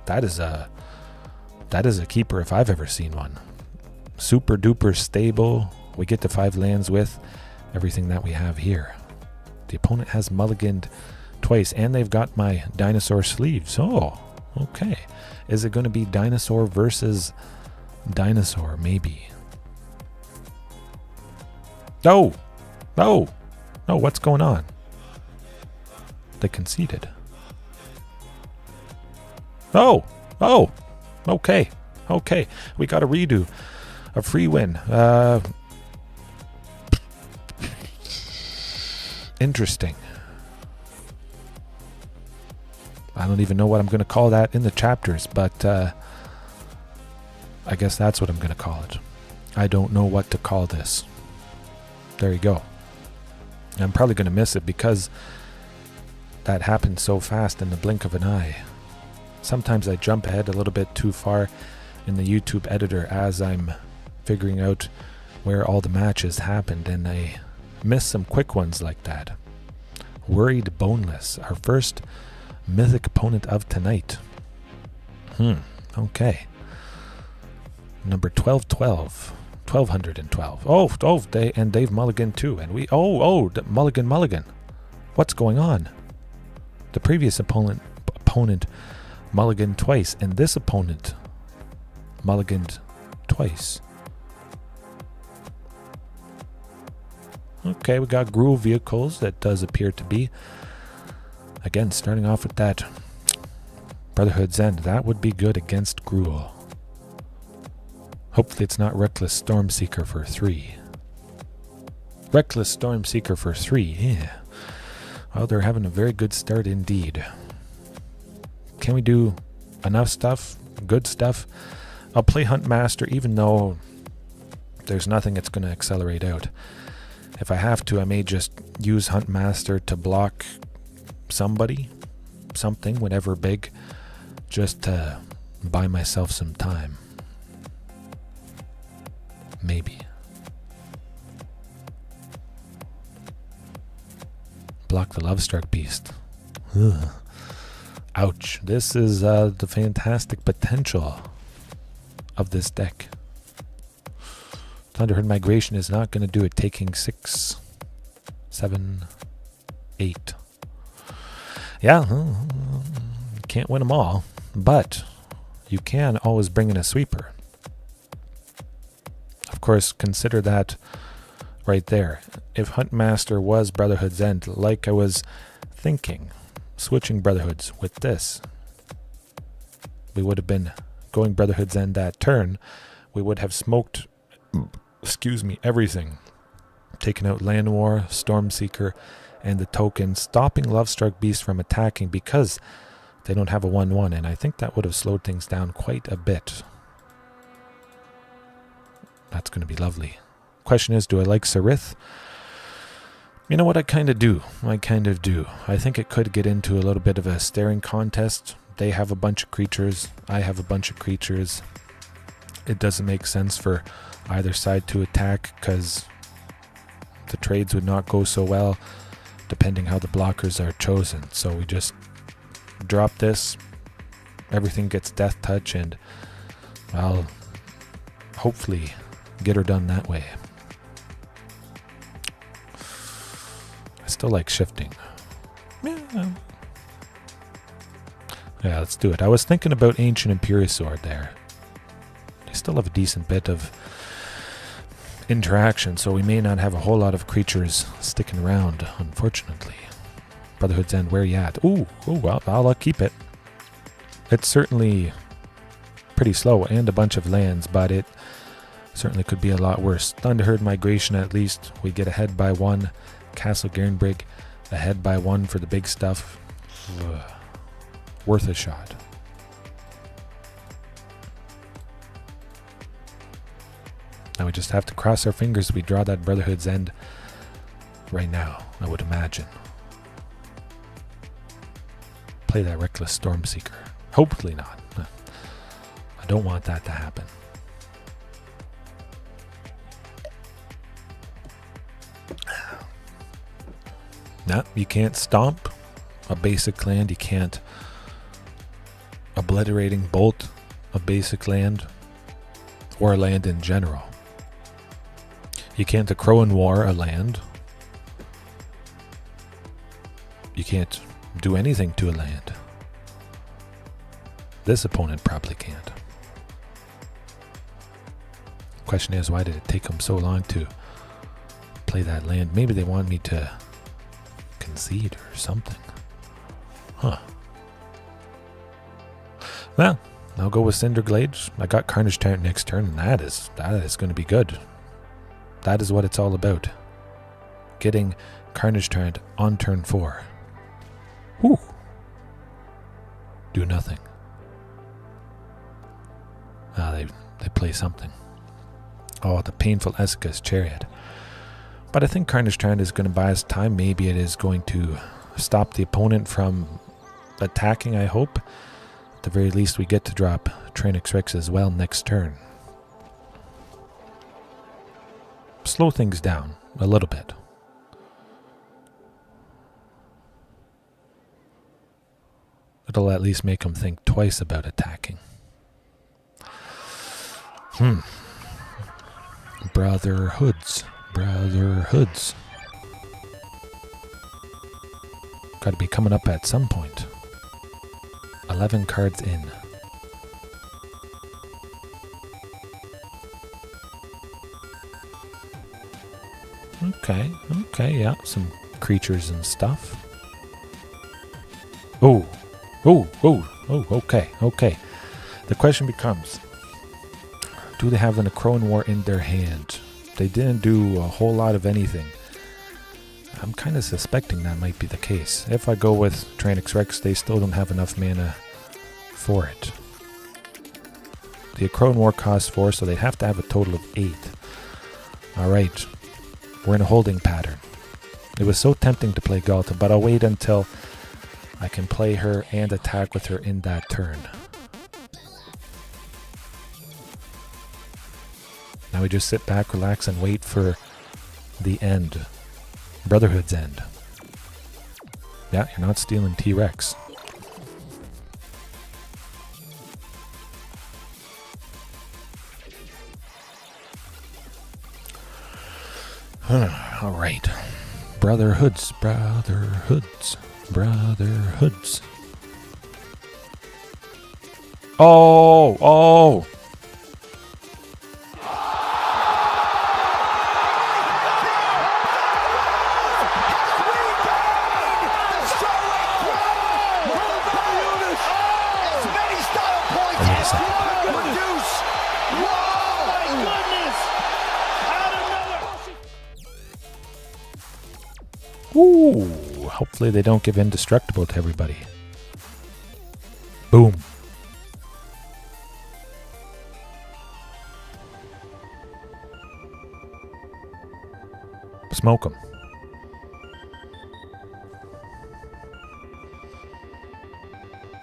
that is a keeper if I've ever seen one. Super duper stable. We get to 5 lands with everything that we have here. The opponent has mulliganed twice, and they've got my dinosaur sleeves. Oh, okay. Is it going to be dinosaur versus dinosaur? Maybe. No! No! No, what's going on? They conceded. Oh! Oh! Okay. Okay. We got a redo. A free win. Interesting. I don't even know what I'm going to call that in the chapters, but I guess that's what I'm going to call it. I don't know what to call this. There you go. I'm probably going to miss it because that happened so fast in the blink of an eye. Sometimes I jump ahead a little bit too far in the YouTube editor as I'm figuring out where all the matches happened, and I miss some quick ones like that. Worried Boneless, our first mythic opponent of tonight. Okay. Number 1212. 1212. Dave Mulligan too. And we Mulligan. What's going on? The previous opponent mulliganed twice, and this opponent mulliganed twice. Okay, we got Gruul Vehicles. That does appear to be, again, starting off with that Brotherhood's End. That would be good against Gruul. Hopefully it's not Reckless Stormseeker for 3. Reckless Stormseeker for 3, yeah. Well, they're having a very good start indeed. Can we do enough stuff? Good stuff? I'll play Huntmaster even though there's nothing it's going to accelerate out. If I have to, I may just use Huntmaster to block somebody, something, whatever big, just to buy myself some time. Maybe. Block the Lovestruck Beast. Ugh. Ouch. This is the fantastic potential of this deck. Thunderherd Migration is not going to do it, taking 6, 7, 8. Yeah, can't win them all, but you can always bring in a sweeper. Of course, consider that right there. If Huntmaster was Brotherhood's End, like I was thinking, switching Brotherhoods with this, we would have been going Brotherhood's End that turn. We would have smoked, everything. Taken out Land War, Stormseeker, and the token, stopping Lovestruck Beast from attacking because they don't have a 1-1, and I think that would have slowed things down quite a bit. That's going to be lovely. Question is, do I like Sarith? You know what, I kind of do. I think it could get into a little bit of a staring contest. They have a bunch of creatures. I have a bunch of creatures. It doesn't make sense for either side to attack because the trades would not go so well depending how the blockers are chosen. So we just drop this. Everything gets Death Touch and, well, hopefully get her done that way. I still like shifting. Yeah, let's do it. I was thinking about Ancient Imperiosaur there. They still have a decent bit of interaction, so we may not have a whole lot of creatures sticking around, unfortunately. Brotherhood's End, where you at? Ooh, well, I'll keep it. It's certainly pretty slow and a bunch of lands, but it certainly could be a lot worse. Thunderherd Migration, at least we get ahead by 1. Castle Garenbrig ahead by 1 for the big stuff. Ugh. Worth a shot. Now we just have to cross our fingers we draw that Brotherhood's End right now, I would imagine. Play that Reckless Stormseeker. Hopefully not. I don't want that to happen. No, you can't stomp a basic land. You can't Obliterating Bolt a basic land or a land in general. You can't Crowan War a land. You can't do anything to a land. This opponent probably can't. Question is, why did it take them so long to play that land? Maybe they want me to concede or something. Huh. Well, I'll go with Cinder Glade. I got Carnage Tyrant next turn, and that is going to be good. That is what it's all about. Getting Carnage Tyrant on turn 4. Whew. Do nothing. They play something. Oh, the painful Esika's Chariot. But I think Carnage Tyrant is going to buy us time. Maybe it is going to stop the opponent from attacking, I hope. At the very least, we get to drop Tranix Rex as well next turn. Slow things down a little bit. It'll at least make them think twice about attacking. Brotherhoods. Got to be coming up at some point. 11 cards in. Okay, yeah, some creatures and stuff. Oh, okay. The question becomes, Do they have an Acrone War in their hand? They didn't do a whole lot of anything. I'm kind of suspecting that might be the case. If I go with Tranix Rex, they still don't have enough mana for it. The Acrone War costs 4, so they'd have to have a total of 8. Alright, we're in a holding pattern. It was so tempting to play Galta, but I'll wait until I can play her and attack with her in that turn. Now we just sit back, relax, and wait for the end. Brotherhood's end. Yeah, you're not stealing T-Rex. Alright. Brotherhoods. Oh! Ooh, hopefully they don't give indestructible to everybody. Boom. Smoke them.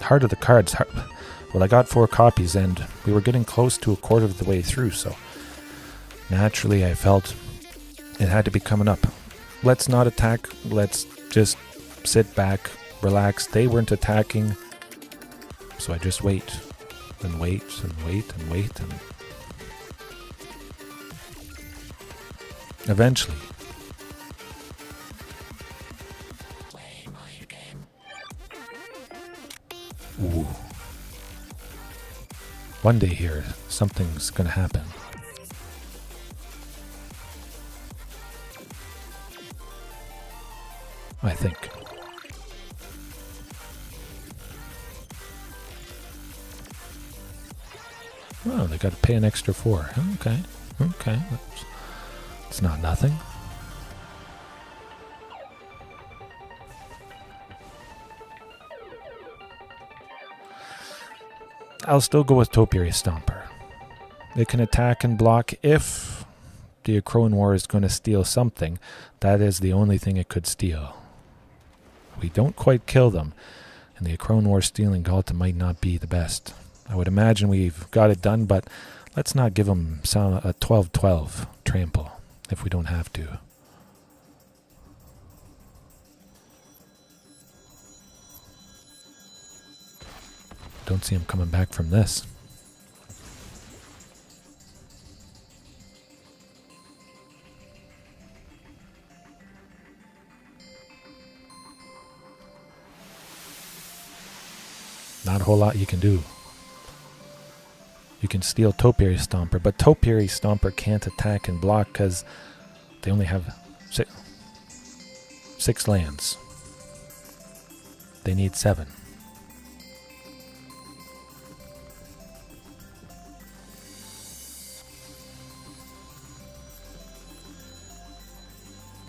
Heart of the cards. Well, I got 4 copies and we were getting close to a quarter of the way through, so naturally I felt it had to be coming up. Let's not attack. Let's just sit back, relax. They weren't attacking, so I just wait and wait and wait and wait, and eventually ooh. One day here, something's gonna happen. I think. Oh, they got to pay an extra 4. Okay. It's not nothing. I'll still go with Topiary Stomper. They can attack and block if the Acrone War is going to steal something. That is the only thing it could steal. We don't quite kill them, and the Acrone War stealing Galta might not be the best. I would imagine we've got it done, but let's not give them a 12-12 trample if we don't have to. Don't see him coming back from this. Not a whole lot you can do. You can steal Topiary Stomper, but Topiary Stomper can't attack and block because they only have 6 lands. They need 7.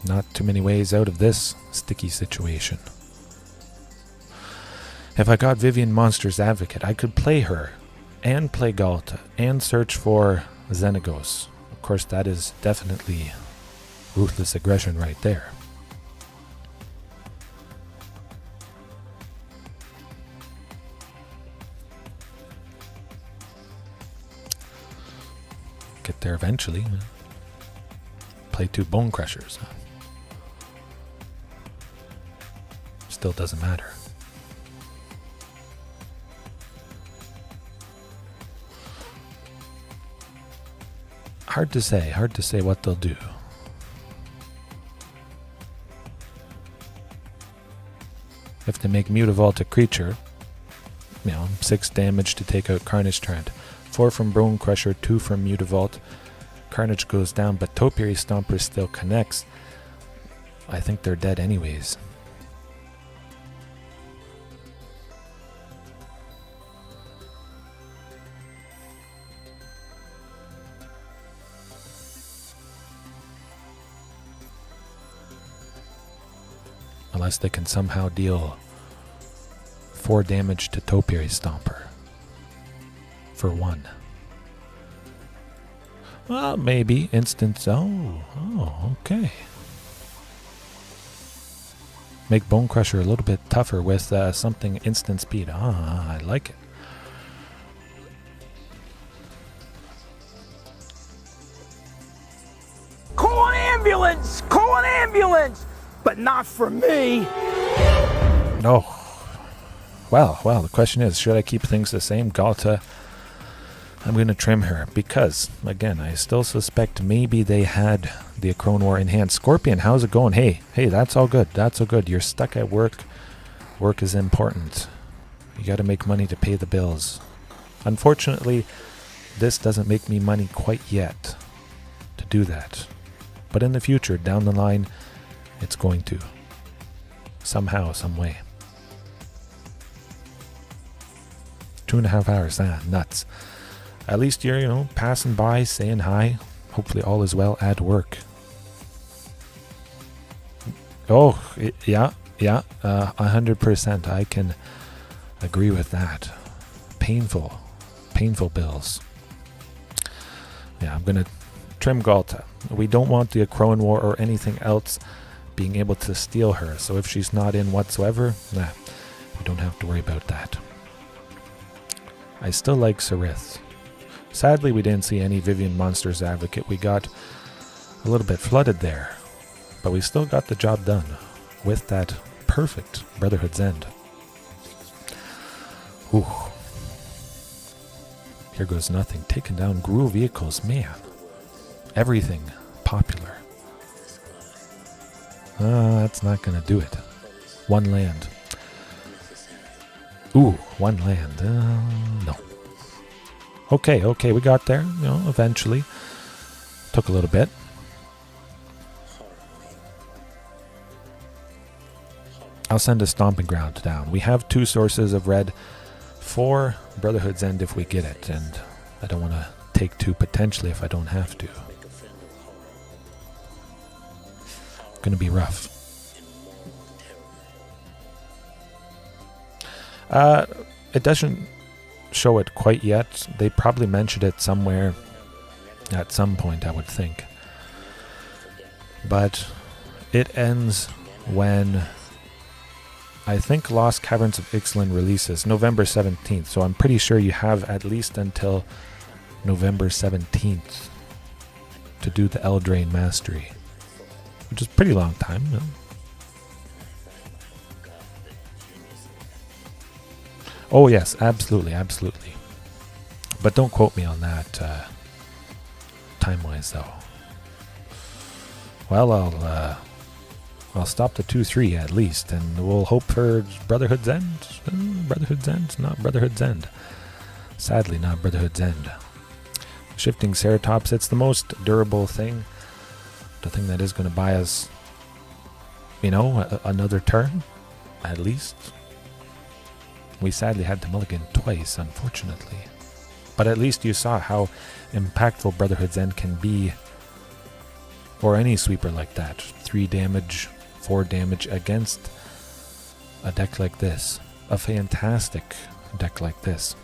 Not too many ways out of this sticky situation. If I got Vivien Monster's Advocate, I could play her and play Galta and search for Xenagos. Of course, that is definitely ruthless aggression right there. Get there eventually. Play 2 Bone Crushers. Still doesn't matter. Hard to say what they'll do. If they make Mutavault a creature, 6 damage to take out Carnage Torrent, 4 from Bone Crusher, 2 from Mutavault. Carnage goes down, but Topiary Stomper still connects. I think they're dead anyways. Unless they can somehow deal 4 damage to Topiary Stomper. For 1. Well, maybe instant. Oh, okay. Make Bone Crusher a little bit tougher with something instant speed. I like it. Call an ambulance! Call an ambulance! But not for me! No. Well, the question is, should I keep things the same? Galta, I'm going to trim her because, again, I still suspect maybe they had the Acrone War in hand. Scorpion, how's it going? Hey, that's all good. That's all good. You're stuck at work. Work is important. You got to make money to pay the bills. Unfortunately, this doesn't make me money quite yet to do that. But in the future, down the line, it's going to. Somehow, some way. 2.5 hours, nuts. At least you're, passing by, saying hi. Hopefully all is well at work. Oh, yeah, 100%. I can agree with that. Painful bills. Yeah, I'm going to trim Galta. We don't want the Acrone War or anything else being able to steal her. So if she's not in whatsoever, we don't have to worry about that. I still like Sarith. Sadly, we didn't see any Vivien Monsters Advocate. We got a little bit flooded there. But we still got the job done with that perfect Brotherhood's End. Ooh. Here goes nothing. Taking down Gruul Vehicles. Man. Everything popular. That's not going to do it. 1 land. Ooh, 1 land. No. Okay, we got there, eventually. Took a little bit. I'll send a Stomping Ground down. We have 2 sources of red for Brotherhood's End if we get it, and I don't want to take 2 potentially if I don't have to. Gonna be rough. It doesn't show it quite yet. They probably mentioned it somewhere at some point, I would think. But it ends when I think Lost Caverns of Ixalan releases November 17th. So I'm pretty sure you have at least until November 17th to do the Eldraine Mastery, which is a pretty long time. Oh yes, absolutely. But don't quote me on that time-wise, though. Well, I'll stop the 2-3 at least, and we'll hope for Brotherhood's End. Brotherhood's End, not Brotherhood's End. Sadly, not Brotherhood's End. Shifting Ceratops, it's the most durable thing. The thing that is going to buy us, another turn, at least. We sadly had to mulligan twice, unfortunately. But at least you saw how impactful Brotherhood's End can be, or any sweeper like that. 3 damage, 4 damage against a deck like this. A fantastic deck like this.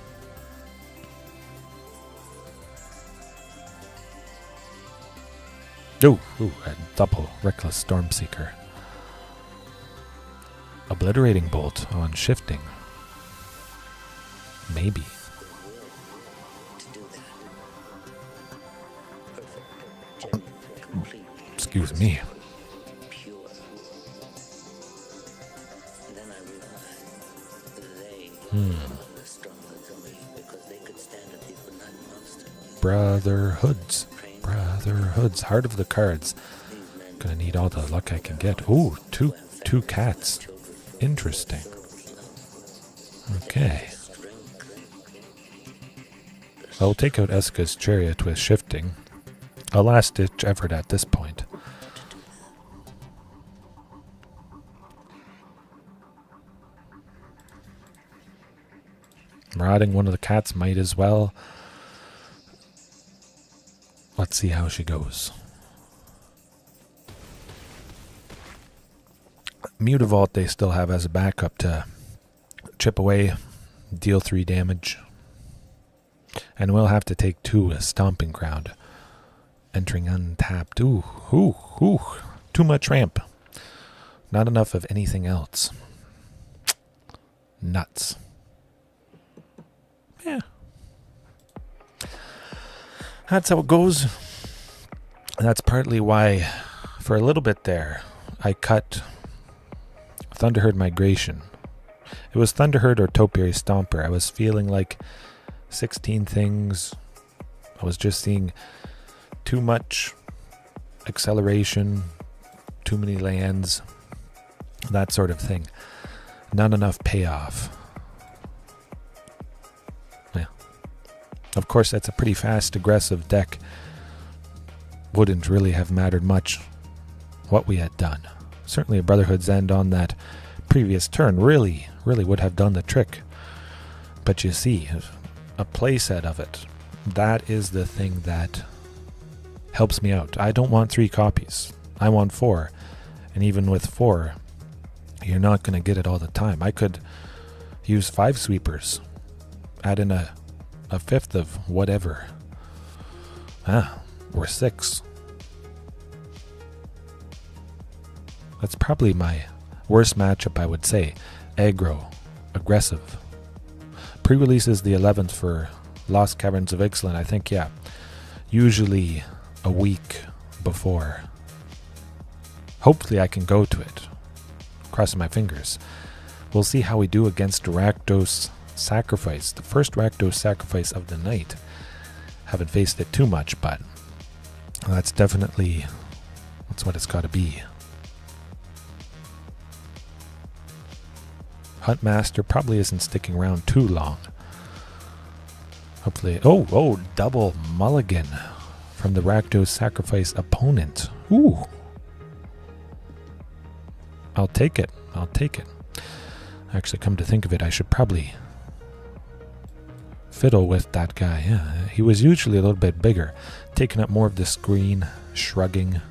Ooh, a double Reckless Stormseeker. Obliterating Bolt on shifting. Maybe. Excuse me. Brotherhoods. Heart of the cards. Gonna need all the luck I can get. Ooh, two cats. Interesting. Okay. I'll take out Eska's Chariot with shifting. A last-ditch effort at this point. Marauding one of the cats might as well. Let's see how she goes. Mutavault they still have as a backup to chip away, deal 3 damage. And we'll have to take 2 a Stomping Ground. Entering untapped. Ooh. Too much ramp. Not enough of anything else. Nuts. Yeah. That's how it goes. And that's partly why, for a little bit there, I cut Thunderherd Migration. It was Thunderherd or Topiary Stomper. I was feeling like 16 things. I was just seeing too much acceleration, too many lands, that sort of thing. Not enough payoff. Yeah. Of course, that's a pretty fast, aggressive deck. Wouldn't really have mattered much what we had done. Certainly a Brotherhood's End on that previous turn really would have done the trick. But you see, a playset of it, that is the thing that helps me out. I don't want 3 copies. I want 4. And even with 4, you're not going to get it all the time. I could use 5 sweepers, add in a 5th of whatever. Or 6. That's probably my worst matchup, I would say. Aggro. Aggressive. Pre-release is the 11th for Lost Caverns of Ixalan. I think, yeah. Usually a week before. Hopefully I can go to it. Crossing my fingers. We'll see how we do against Rakdos Sacrifice. The first Rakdos Sacrifice of the night. Haven't faced it too much, but that's what it's got to be. Huntmaster probably isn't sticking around too long. Hopefully. Oh, double mulligan from the Rakdos Sacrifice opponent. Ooh. I'll take it. Actually, come to think of it, I should probably fiddle with that guy. Yeah, he was usually a little bit bigger, taking up more of the screen, shrugging.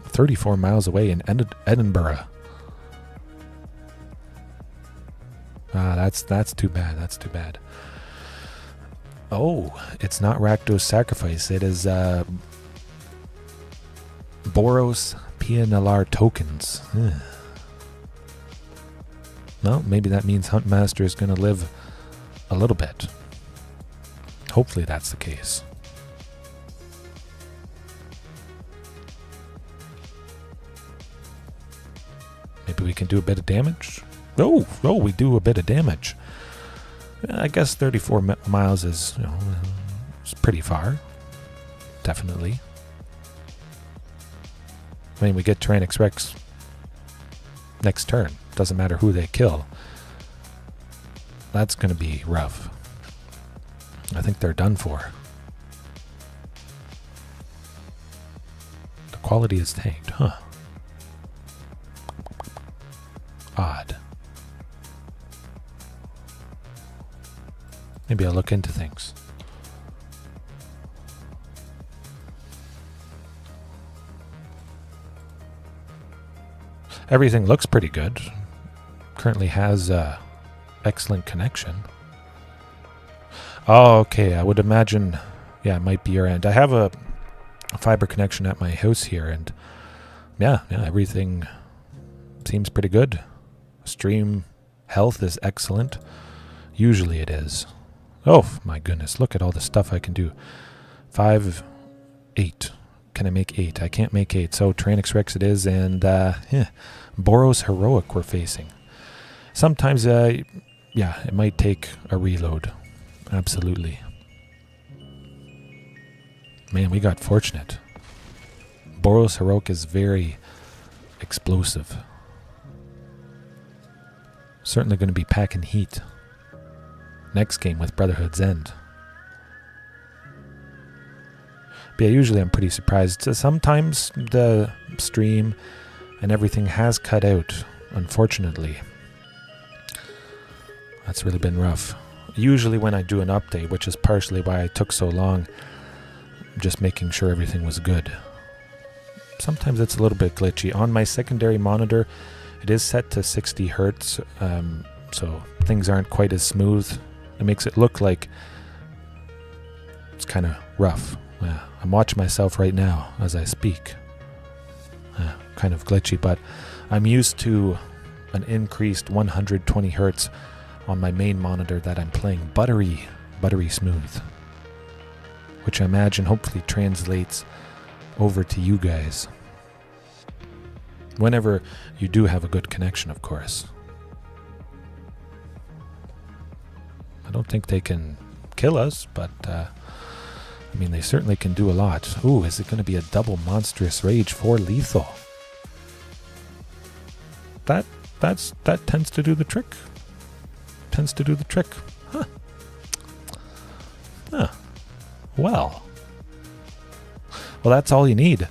34 miles away in Edinburgh. That's too bad. That's too bad. Oh, it's not Rakdos Sacrifice. It is Boros PNLR tokens. Well, maybe that means Huntmaster is going to live a little bit. Hopefully that's the case. Maybe we can do a bit of damage. Oh, we do a bit of damage. I guess 34 miles is, it's pretty far. Definitely. I mean, we get Tyrannix Rex next turn. Doesn't matter who they kill. That's going to be rough. I think they're done for. The quality is tanked, huh? Odd. Maybe I'll look into things. Everything looks pretty good. Currently has excellent connection. Oh, okay. I would imagine, yeah, it might be your end. I have a fiber connection at my house here, and yeah, everything seems pretty good. Stream health is excellent. Usually it is. Oh, my goodness. Look at all the stuff I can do. 5, 8. Can I make 8? I can't make 8. So Tyrannix Rex it is, and Boros Heroic we're facing. Sometimes, it might take a reload. Absolutely. Man, we got fortunate. Boros Heroic is very explosive. Certainly going to be packing heat. Next game with Brotherhood's End. But yeah, usually I'm pretty surprised. Sometimes the stream and everything has cut out, unfortunately. That's really been rough. Usually when I do an update, which is partially why I took so long, just making sure everything was good. sometimes it's a little bit glitchy. On my secondary monitor, it is set to 60 hertz, so things aren't quite as smooth. It makes it look like it's kind of rough. I'm watching myself right now as I speak. Kind of glitchy, but I'm used to an increased 120 hertz on my main monitor that I'm playing buttery smooth, which I imagine hopefully translates over to you guys. Whenever you do have a good connection, of course. I don't think they can kill us, but I mean, they certainly can do a lot. Ooh, is it going to be a double monstrous rage for lethal? That tends to do the trick. Huh. Well, that's all you need.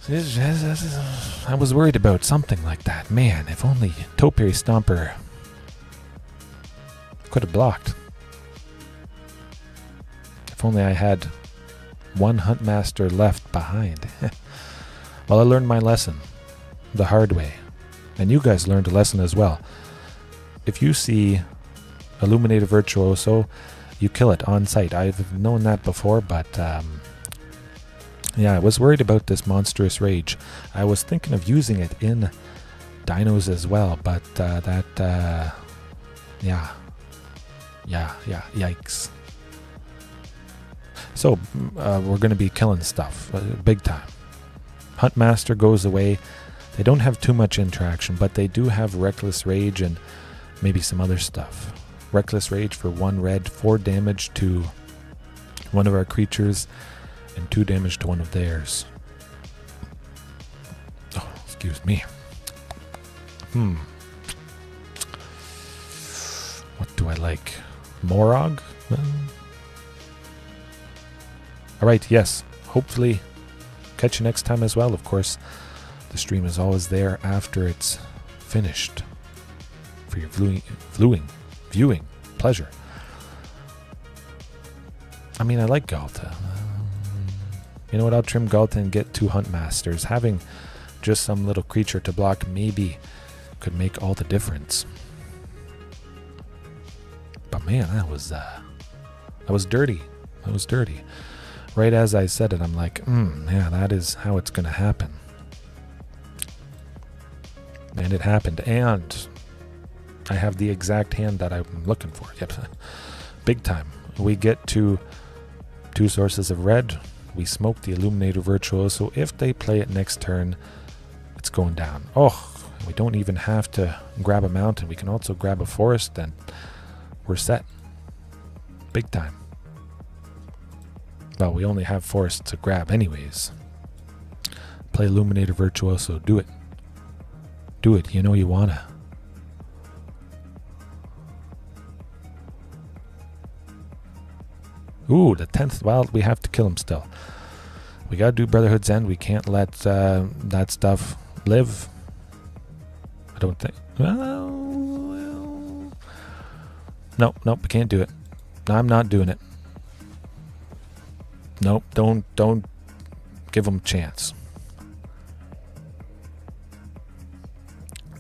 I was worried about something like that. Man, if only Topiary Stomper could have blocked. If only I had one Huntmaster left behind. Well, I learned my lesson the hard way. And you guys learned a lesson as well. If you see Illuminator Virtuoso, you kill it on sight. I've known that before, but yeah, I was worried about this monstrous rage. I was thinking of using it in dinos as well, but yikes. So we're going to be killing stuff big time. Huntmaster goes away. They don't have too much interaction, but they do have Reckless Rage and maybe some other stuff. Reckless Rage for 1 red, 4 damage to one of our creatures, and 2 damage to one of theirs. Oh, excuse me. What do I like? Morog? Alright, yes. Hopefully catch you next time as well, of course. The stream is always there after it's finished for your viewing pleasure. I mean, I like Galta. You know what? I'll trim Galta and get 2 Huntmasters. Having just some little creature to block maybe could make all the difference. But man, that was dirty. That was dirty. Right as I said it, I'm like, yeah, that is how it's going to happen. And it happened, and I have the exact hand that I'm looking for. Yep, big time. We get to 2 sources of red. We smoke the Illuminator Virtuoso. If they play it next turn, it's going down. Oh, we don't even have to grab a mountain. We can also grab a forest, and we're set. Big time. Well, we only have forests to grab anyways. Play Illuminator Virtuoso. Do it. Do it. You know you wanna. Ooh, the 10th. Well, we have to kill him still. We gotta do Brotherhood's End. We can't let that stuff live. I don't think. Well, nope, we can't do it. I'm not doing it. Nope, don't give him a chance.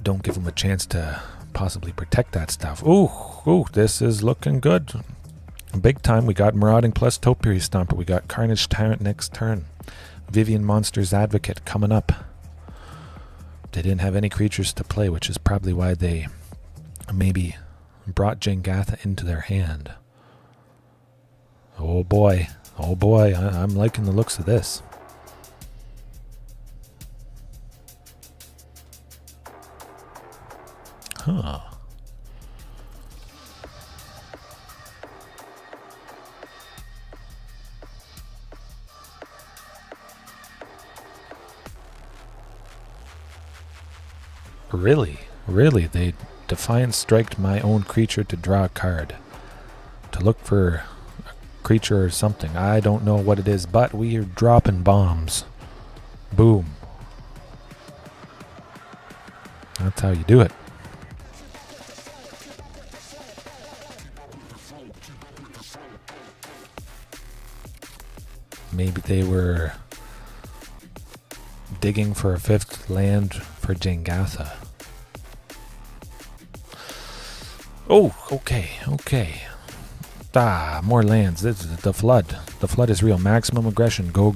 Don't give him a chance to possibly protect that stuff. Ooh, this is looking good. Big time. We got Marauding plus Topiary Stomper. We got Carnage Tyrant next turn. Vivien Monster's Advocate coming up. They didn't have any creatures to play, which is probably why they maybe brought Jengatha into their hand. Oh boy, I'm liking the looks of this. Huh. Really, they Defiance striked my own creature to draw a card. To look for a creature or something. I don't know what it is, but we are dropping bombs. Boom. That's how you do it. Maybe they were digging for a 5th land for Jengatha. Oh, okay. More lands. This is the flood. The flood is real. Maximum aggression. Go.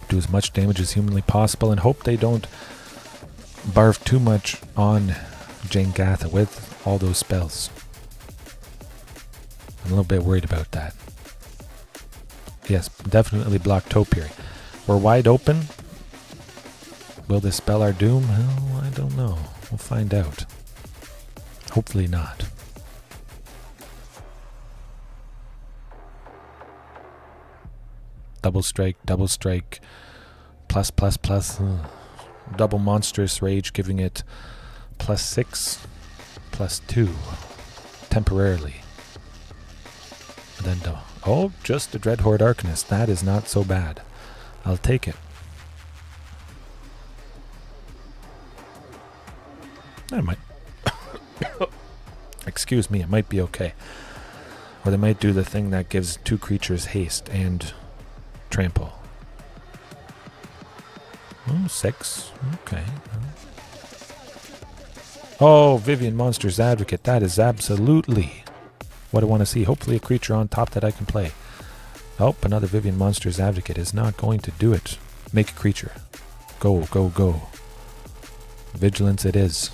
Do as much damage as humanly possible and hope they don't barf too much on Jengatha with all those spells. I'm a little bit worried about that. Yes, definitely block Topiary. We're wide open. Will this spell our doom? Well, I don't know. We'll find out. Hopefully not. Double strike, plus. Double monstrous rage, giving it +6, +2, temporarily. And then, just the Dreadhorde Arcanist. That is not so bad. I'll take it. I might. Excuse me, it might be okay. Or they might do the thing that gives 2 creatures haste and trample. 6. Okay. Oh, Vivien Monster's Advocate. That is absolutely what I want to see. Hopefully a creature on top that I can play. Oh, another Vivien Monster's Advocate is not going to do it. Make a creature. Go. Vigilance it is.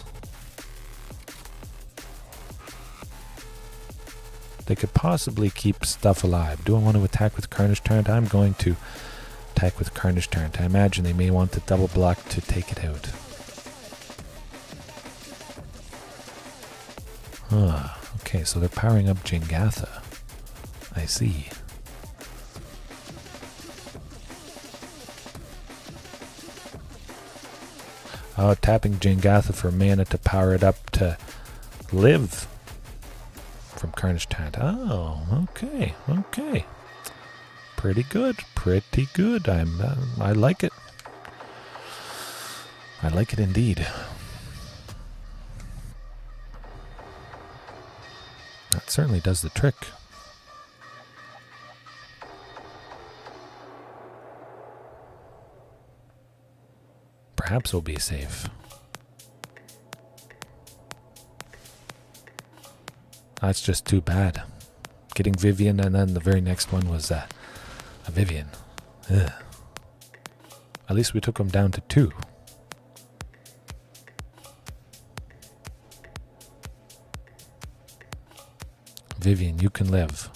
They could possibly keep stuff alive. Do I want to attack with Carnage Torrent? I'm going to attack with Carnage Torrent. I imagine they may want the double block to take it out. Okay, so they're powering up Jengatha. I see. Tapping Jengatha for mana to power it up to live from Carnage Torrent. Oh, okay. Pretty good. I like it. I like it indeed. That certainly does the trick. Perhaps we'll be safe. That's just too bad. Getting Vivien, and then the very next one was a Vivien. Ugh. At least we took him down to 2. Vivien, you can live.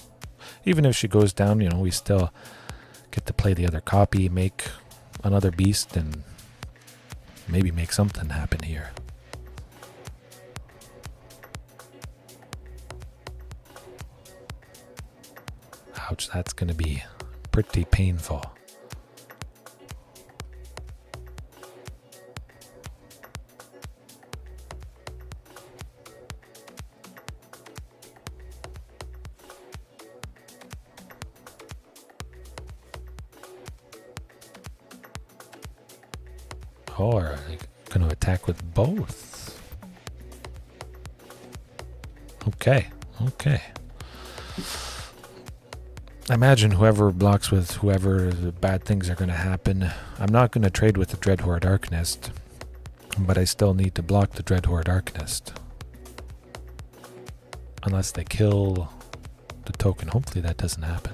Even if she goes down, we still get to play the other copy, make another beast, and maybe make something happen here. Ouch, that's going to be pretty painful. Or are they going to attack with both? Okay. I imagine whoever blocks with whoever, the bad things are going to happen. I'm not going to trade with the Dreadhorde Arcanist, but I still need to block the Dreadhorde Arcanist. Unless they kill the token. Hopefully that doesn't happen.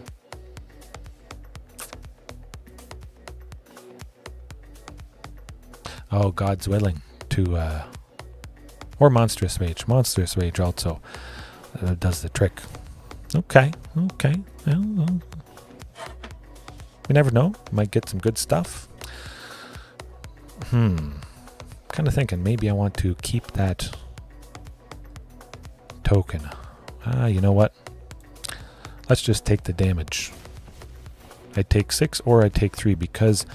Oh, God's willing to, or Monstrous Rage. Monstrous Rage also does the trick. Okay. Well, we never know. Might get some good stuff. Kind of thinking maybe I want to keep that token. You know what? Let's just take the damage. I take 6 or I take 3 because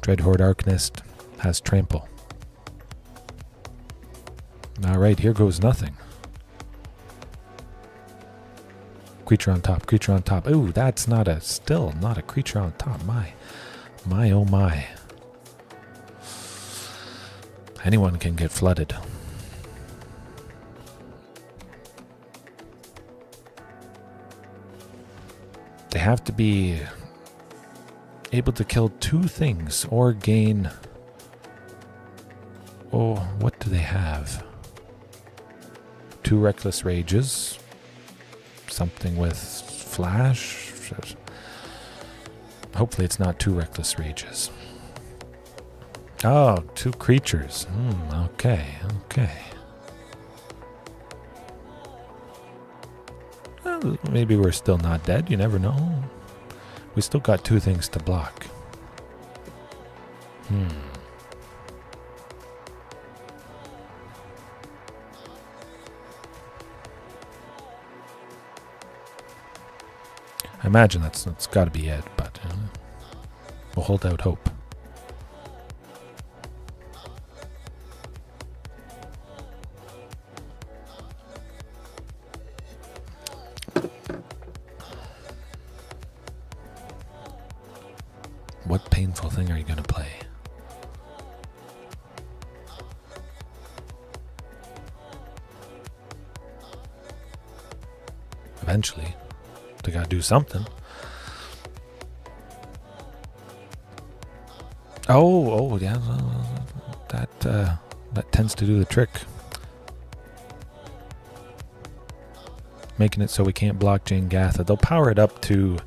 Dreadhorde Arcanist has trample. Alright, here goes nothing. Creature on top. Ooh, that's still not a creature on top. My oh my. Anyone can get flooded. They have to be able to kill 2 things or gain... Oh, what do they have? 2 Reckless Rages. Something with Flash. Hopefully it's not 2 Reckless Rages. Oh, 2 creatures. Okay. Well, maybe we're still not dead. You never know. We still got 2 things to block. I imagine that's got to be it, but we'll hold out hope. What painful thing are you going to play? Eventually, they got to do something. Oh, yeah, that tends to do the trick. Making it so we can't block Jangatha. They'll power it up to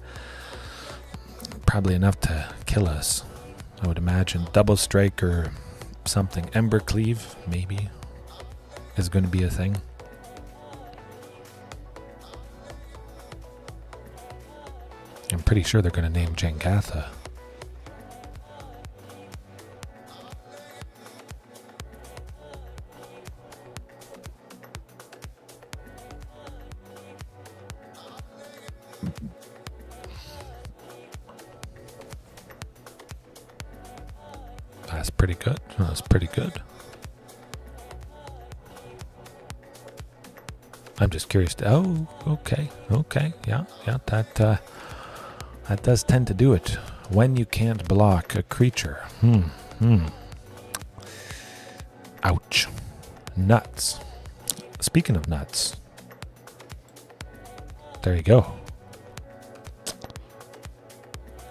probably enough to kill us, I would imagine. Double strike or something. Ember Cleave, maybe, is going to be a thing. I'm pretty sure they're going to name Jangatha. That's pretty good. That's pretty good. I'm just curious. Okay. Yeah. That does tend to do it. When you can't block a creature. Ouch. Nuts. Speaking of nuts. There you go.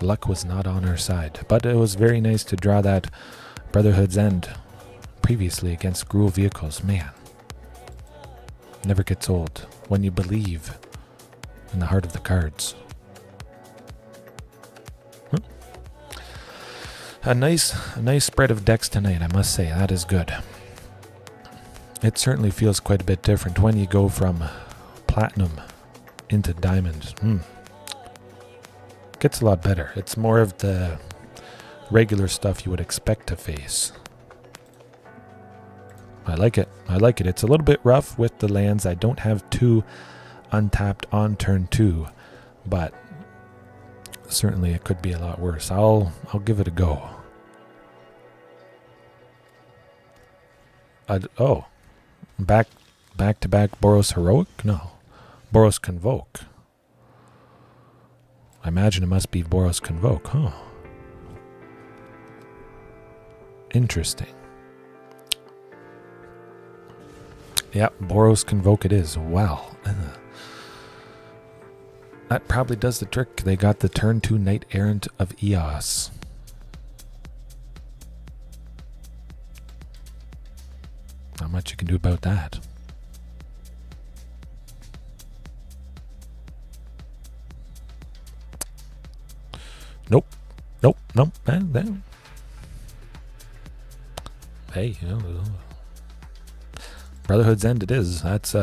Luck was not on our side. But it was very nice to draw that Brotherhood's End previously against Gruul Vehicles. Man. Never gets old when you believe in the heart of the cards. A nice spread of decks tonight, I must say. That is good. It certainly feels quite a bit different when you go from platinum into diamond. Gets a lot better. It's more of the regular stuff you would expect to face. I like it. It's a little bit rough with the lands. I don't have 2 untapped on turn 2, but certainly it could be a lot worse. I'll give it a go. Back to back Boros Heroic? No. Boros Convoke. I imagine it must be Boros Convoke, huh? Interesting. Yeah, Boros Convoke it is. Wow. That probably does the trick. They got the turn 2 Knight Errant of Eos. Not much you can do about that. Nope. Hey, Brotherhood's End it is. That's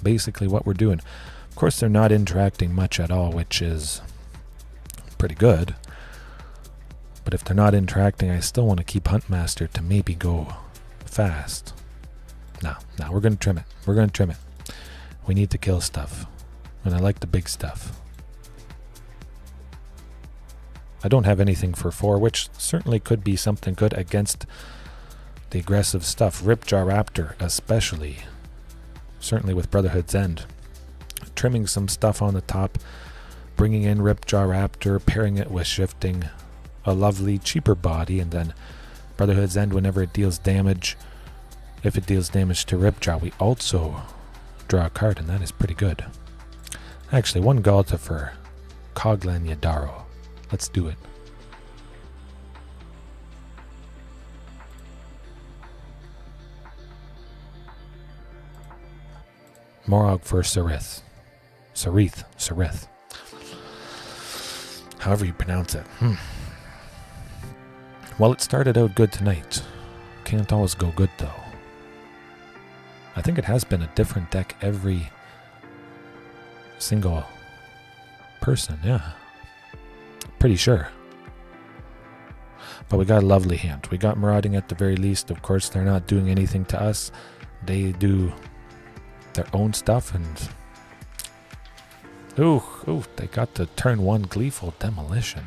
basically what we're doing. Of course, they're not interacting much at all, which is pretty good. But if they're not interacting, I still want to keep Huntmaster to maybe go fast. No, we're going to trim it. We need to kill stuff. And I like the big stuff. I don't have anything for 4, which certainly could be something good against the aggressive stuff. Ripjaw Raptor especially. Certainly with Brotherhood's End. Trimming some stuff on the top. Bringing in Ripjaw Raptor. Pairing it with shifting. A lovely cheaper body. And then Brotherhood's End whenever it deals damage. If it deals damage to Ripjaw, we also draw a card. And that is pretty good. Actually, 1 Galta for Coglan Yadaro. Let's do it. Morog for Sarith. Sarith. However you pronounce it. Well, it started out good tonight. Can't always go good, though. I think it has been a different deck every single person, yeah. Pretty sure. But we got a lovely hand. We got Marauding at the very least. Of course, they're not doing anything to us. They do their own stuff, and they got the turn 1 Gleeful Demolition.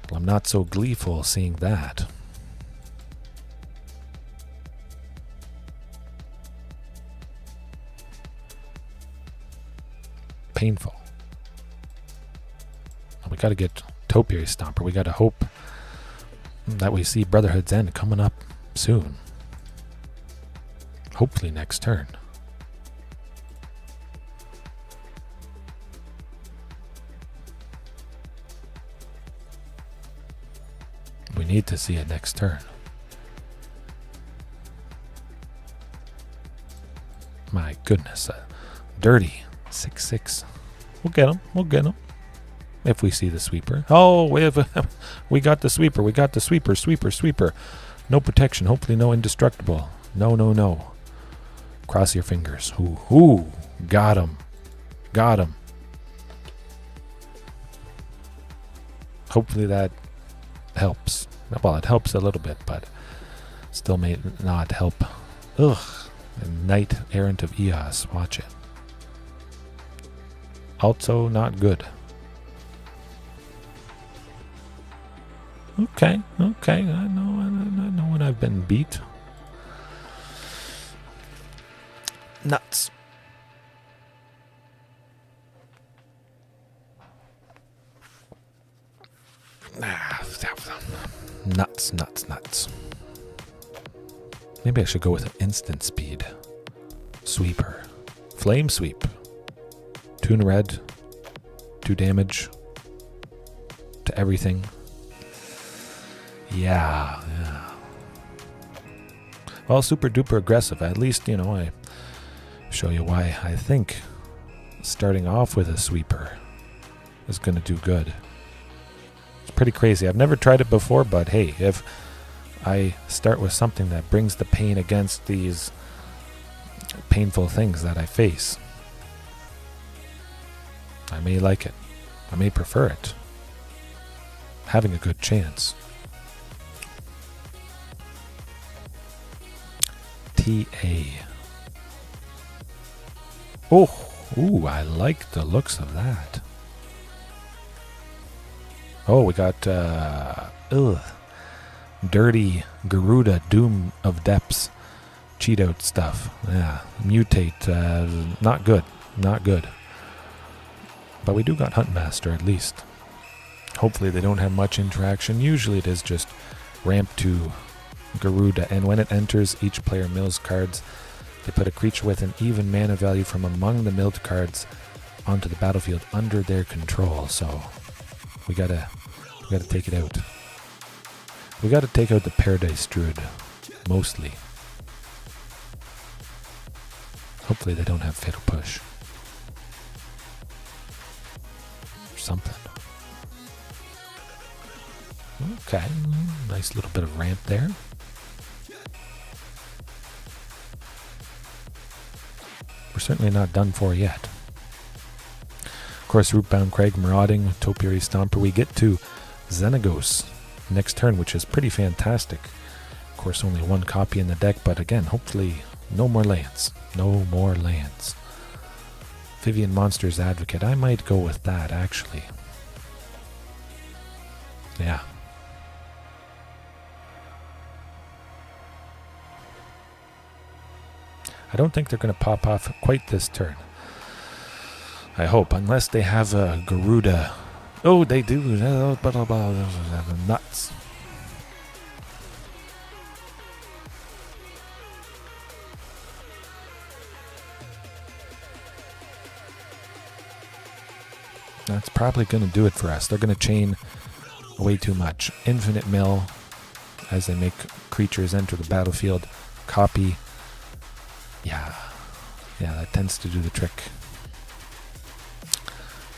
Well, I'm not so gleeful seeing that. Painful. We got to get Topiary Stomper. We got to hope that we see Brotherhood's End coming up soon. Hopefully next turn. We need to see it next turn. My goodness. Dirty. 6/6. We'll get him. If we see the sweeper. Oh, we got the sweeper. Sweeper. No protection. Hopefully no indestructible. No. Cross your fingers. Ooh. Got him. Hopefully that helps. Well, it helps a little bit, but still may not help. Ugh. The Knight Errant of Eos. Watch it. Also not good. Okay. I know when I've been beat. Nuts. Nuts. Maybe I should go with an instant speed. Sweeper. Flame sweep. 2 in red. 2 damage. To everything. Yeah. Well, super duper aggressive. At least, I show you why I think starting off with a sweeper is going to do good. It's pretty crazy. I've never tried it before, but hey, if I start with something that brings the pain against these painful things that I face, I may like it. I may prefer it. Having a good chance. TA. Ooh, I like the looks of that. Oh, we got dirty Gyruda Doom of Depths cheat out stuff. Yeah, mutate. Not good. But we do got Huntmaster at least. Hopefully they don't have much interaction. Usually it is just ramp to Gyruda, and when it enters, each player mills cards. They put a creature with an even mana value from among the milled cards onto the battlefield under their control. So we gotta take it out. We gotta take out the Paradise Druid, mostly. Hopefully they don't have Fatal Push. Or something. Okay, nice little bit of ramp there. We're certainly not done for yet. Of course, Rootbound Crag, Marauding, Topiary Stomper. We get to Xenagos next turn, which is pretty fantastic. Of course, only 1 copy in the deck, but again, hopefully no more lands. Vivien Monster's Advocate. I might go with that, actually. Yeah. I don't think they're going to pop off quite this turn. I hope, unless they have a Gyruda. Oh, they do. Nuts. That's probably going to do it for us. They're going to chain way too much. Infinite mill as they make creatures enter the battlefield. Copy. Yeah. Yeah, that tends to do the trick.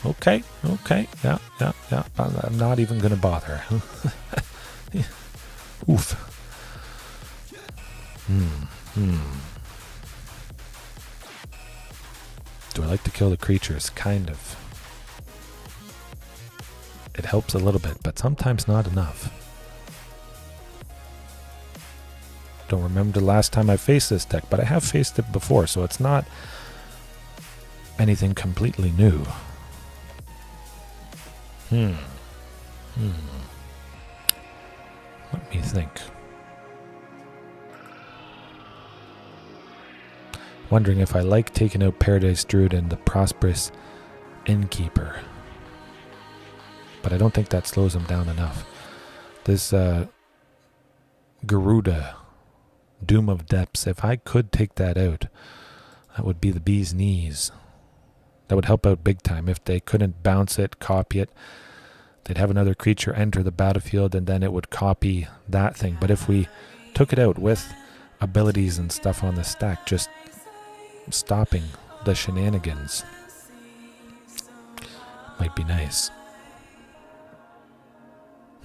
Okay, yeah. I'm not even gonna bother. Oof. Do I like to kill the creatures? Kind of. It helps a little bit, but sometimes not enough. Don't remember the last time I faced this deck, but I have faced it before, so it's not anything completely new. Let me think. Wondering if I like taking out Paradise Druid and the Prosperous Innkeeper. But I don't think that slows him down enough. This Gyruda, Doom of Depths, if I could take that out, that would be the bee's knees. That would help out big time. If they couldn't bounce it, copy it, they'd have another creature enter the battlefield and then it would copy that thing. But if we took it out with abilities and stuff on the stack, just stopping the shenanigans might be nice.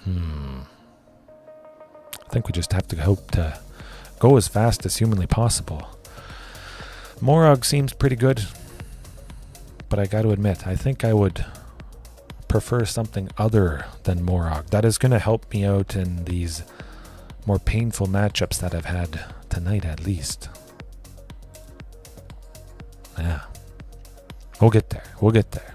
I think we just have to hope to go as fast as humanly possible. Morog seems pretty good, but I got to admit, I think I would prefer something other than Morog. That is going to help me out in these more painful matchups that I've had tonight, at least. Yeah. We'll get there. We'll get there.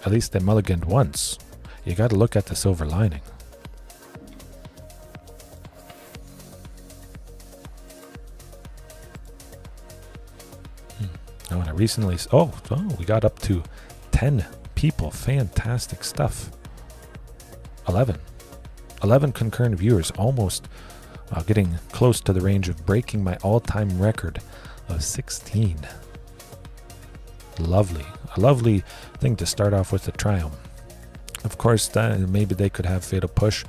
At least they mulliganed once. You got to look at the silver lining. Oh, and I recently... Oh, we got up to 10 people. Fantastic stuff. 11 concurrent viewers. Almost getting close to the range of breaking my all-time record of 16. Lovely. A lovely thing to start off with a triumph. Of course, maybe they could have Fatal Push,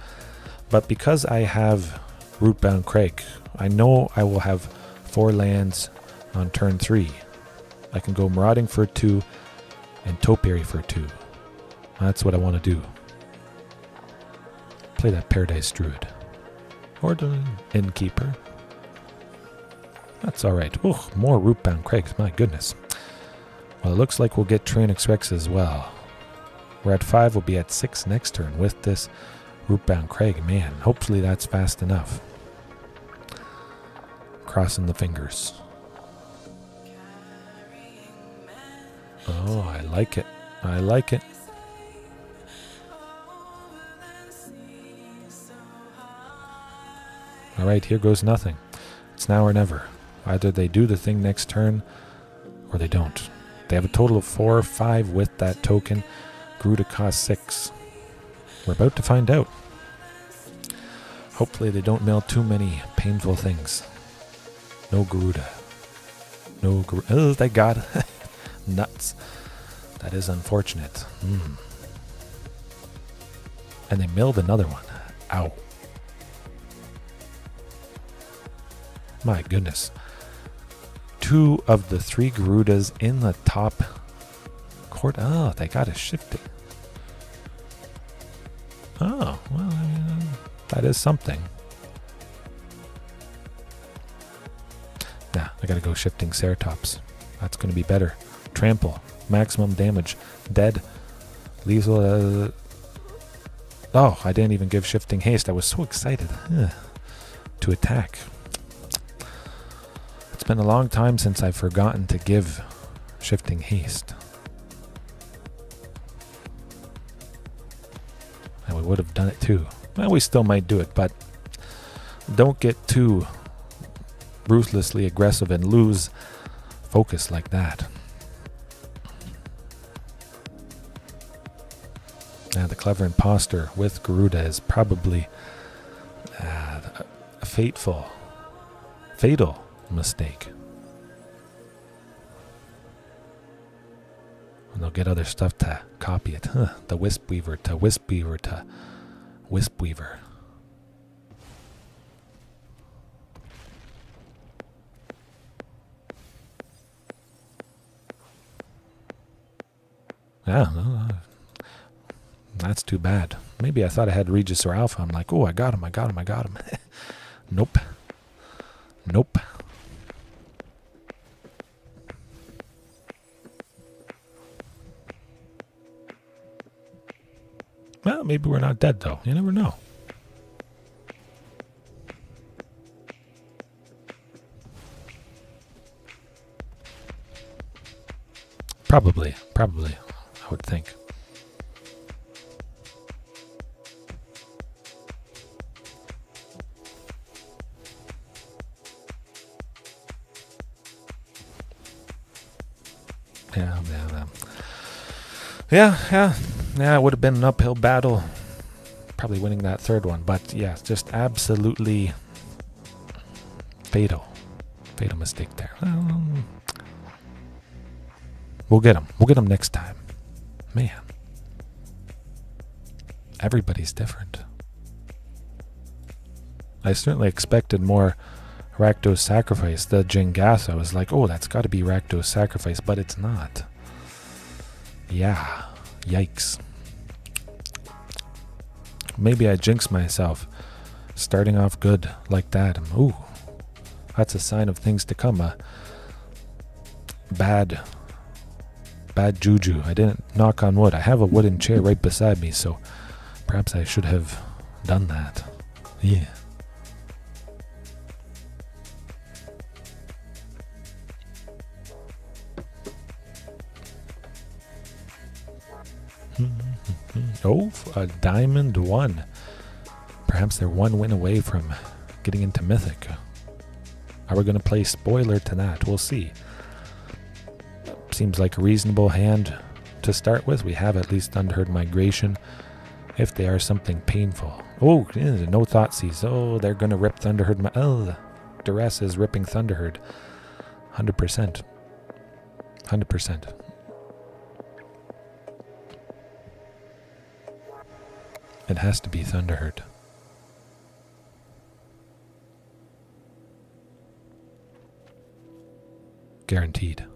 but because I have Rootbound Crag, I know I will have 4 lands on turn 3. I can go Marauding for 2 and Topiary for 2. That's what I want to do. Play that Paradise Druid. Or the Innkeeper. That's alright. Oh, more Rootbound Crags, my goodness. Well, it looks like we'll get Tranix Rex as well. We're at 5, we'll be at 6 next turn with this Rootbound Crag. Man, hopefully that's fast enough. Crossing the fingers. Oh, I like it. I like it. Alright, here goes nothing. It's now or never. Either they do the thing next turn, or they don't. They have a total of 4 or 5 with that token. Gyruda costs 6. We're about to find out. Hopefully they don't mill too many painful things. No Gyruda. No Gyruda. Oh, they got it. Nuts. That is unfortunate. And they milled another one. Ow. My goodness. 2 of the 3 Gyrudas in the top court. Oh, they got to shift it. Oh, well, that is something. Nah, I got to go shifting Ceratops. That's going to be better. Trample. Maximum damage. Dead. Lethal. Oh, I didn't even give shifting haste. I was so excited to attack. It's been a long time since I've forgotten to give shifting haste. And we would have done it too. Well, we still might do it, but don't get too ruthlessly aggressive and lose focus like that. Now, the Clever Imposter with Gyruda is probably a fatal mistake. And they'll get other stuff to copy it. The Wisp Weaver to Wisp Weaver to Wisp Weaver. Yeah, no, that's too bad. Maybe I thought I had Regis or Alpha. I'm like, oh, I got him. Nope. Nope. Well, maybe we're not dead, though. You never know. Probably, I would think. Yeah, it would have been an uphill battle. Probably winning that third one, but yeah, just absolutely fatal mistake there. We'll get him next time. Man, everybody's different. I certainly expected more Rakdos Sacrifice. The Jengatha was like, oh, that's got to be Rakdos Sacrifice, but it's not. Yeah, yikes. Maybe I jinxed myself starting off good like that. Ooh, that's a sign of things to come. Bad juju. I didn't knock on wood. I have a wooden chair right beside me, so perhaps I should have done that. Yeah. Oh, a diamond 1. Perhaps they're 1 win away from getting into Mythic. Are we going to play spoiler to that? We'll see. Seems like a reasonable hand to start with. We have at least Thunderherd Migration. If they are something painful. Oh, no Thoughtseize. Oh, they're going to rip Thunderherd. Oh, Duress is ripping Thunderherd. 100%. 100%. It has to be Thunderherd. Guaranteed.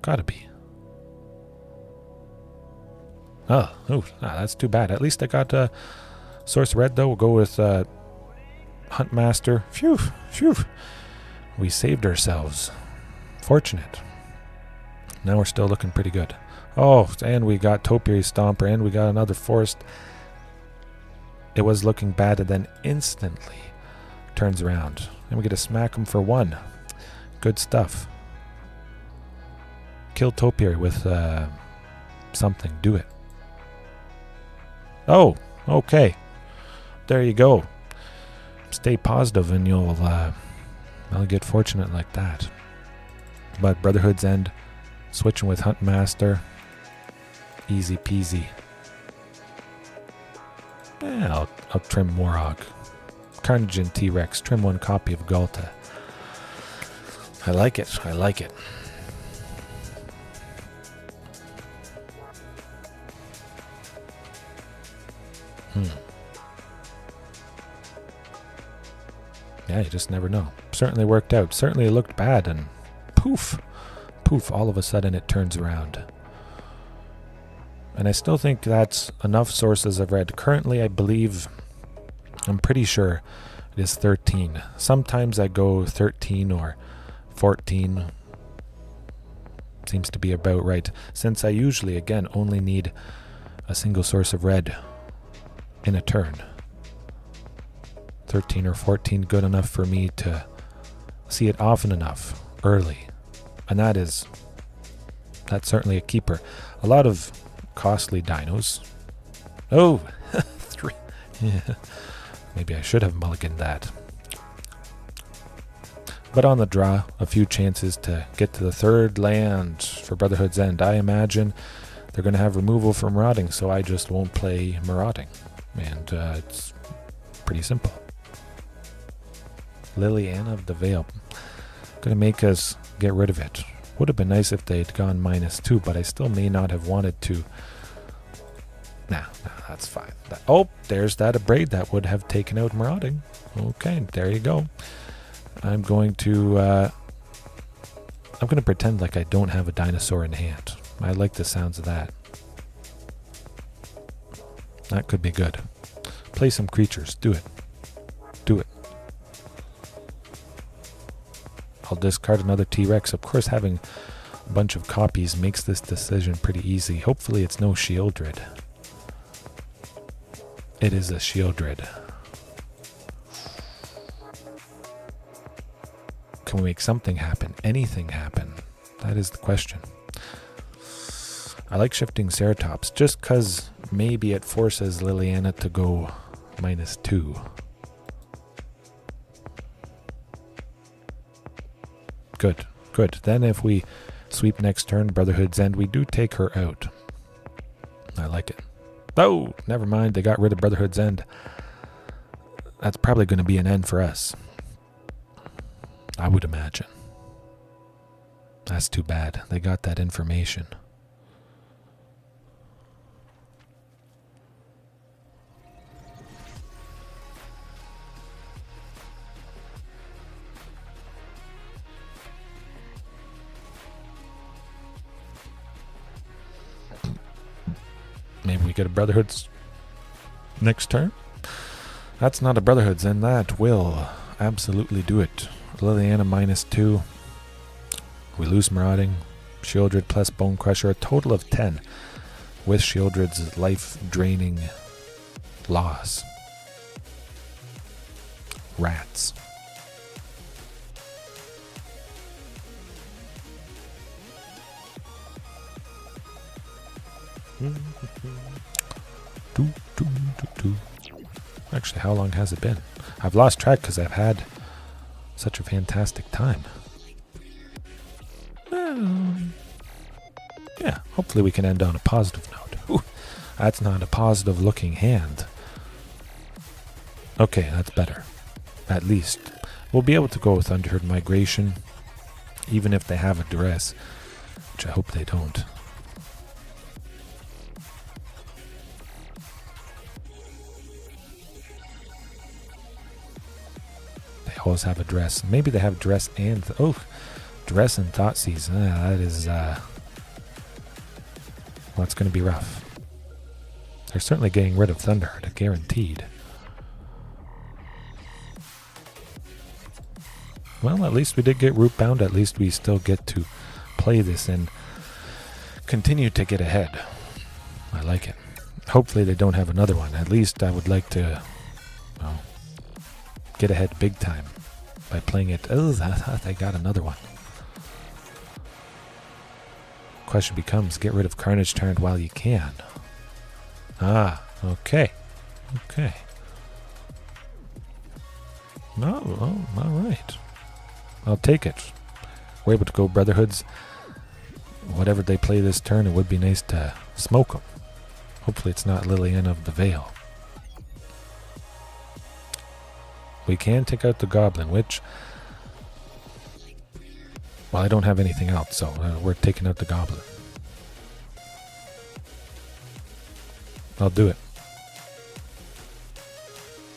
Gotta be. That's too bad. At least I got Source Red, though. We'll go with Huntmaster. Phew. We saved ourselves. Fortunate. Now we're still looking pretty good. Oh, and we got Topiary Stomper, and we got another Forest. It was looking bad, and then instantly turns around. And we get to smack him for 1. Good stuff. Kill Topiary with something. Do it. Oh, okay. There you go. Stay positive and you'll get fortunate like that. But Brotherhood's End, switching with Huntmaster, easy peasy. Yeah, I'll trim Morog. Carnage and T-Rex, trim 1 copy of Galta. I like it. Yeah, you just never know. Certainly worked out. Certainly it looked bad, and poof, all of a sudden it turns around. And I still think that's enough sources of red. Currently, I'm pretty sure it is 13. Sometimes I go 13 or 14. Seems to be about right. Since I usually, again, only need a single source of red in a turn. 13 or 14 good enough for me to see it often enough early. And that's certainly a keeper. A lot of costly dinos. Oh, 3. Yeah. Maybe I should have mulliganed that. But on the draw, a few chances to get to the 3rd land for Brotherhood's End. I imagine they're going to have removal for Marauding, so I just won't play Marauding. And it's pretty simple. Liliana of the Veil. Going to make us get rid of it. Would have been nice if they'd gone -2, but I still may not have wanted to. Nah, that's fine. Oh, there's that Abrade that would have taken out Marauding. Okay, there you go. I'm going to pretend like I don't have a dinosaur in hand. I like the sounds of that. That could be good. Play some creatures. Do it. Do it. I'll discard another T-Rex. Of course, having a bunch of copies makes this decision pretty easy. Hopefully it's no Shieldred. It is a Shieldred. Can we make something happen? Anything happen? That is the question. I like shifting Ceratops just because maybe it forces Liliana to go -2. Good, good. Then if we sweep next turn, Brotherhood's End, we do take her out. I like it. Oh, never mind. They got rid of Brotherhood's End. That's probably going to be an end for us. I would imagine. That's too bad. They got that information. Maybe we get a Brotherhood's next turn? That's not a Brotherhood's, and that will absolutely do it. Liliana -2. We lose Marauding. Shieldred plus Bone Crusher. A total of 10 with Shieldred's life-draining loss. Rats. Actually, how long has it been? I've lost track because I've had such a fantastic time. Yeah, hopefully we can end on a positive note. Ooh, that's not a positive looking hand. Okay, that's better. At least. We'll be able to go with Underherd Migration, even if they have a duress, which I hope they don't. Always have a dress. Maybe they have dress and dress and Thoughtseize. That is well, it's going to be rough. They're certainly getting rid of Thunderheart, guaranteed. Well, at least we did get Rootbound. At least we still get to play this and continue to get ahead. I like it. Hopefully they don't have another one. At least I would like to, well, get ahead big time by playing it. Oh, I thought they got another one. Question becomes, get rid of Carnage Tyrant while you can. Ah, okay. Okay. No, oh, all right. I'll take it. We're able to go Brotherhoods. Whatever they play this turn, it would be nice to smoke them. Hopefully it's not Liliana of the Veil. We can take out the Goblin, which, well, I don't have anything else, so we're taking out the Goblin. I'll do it.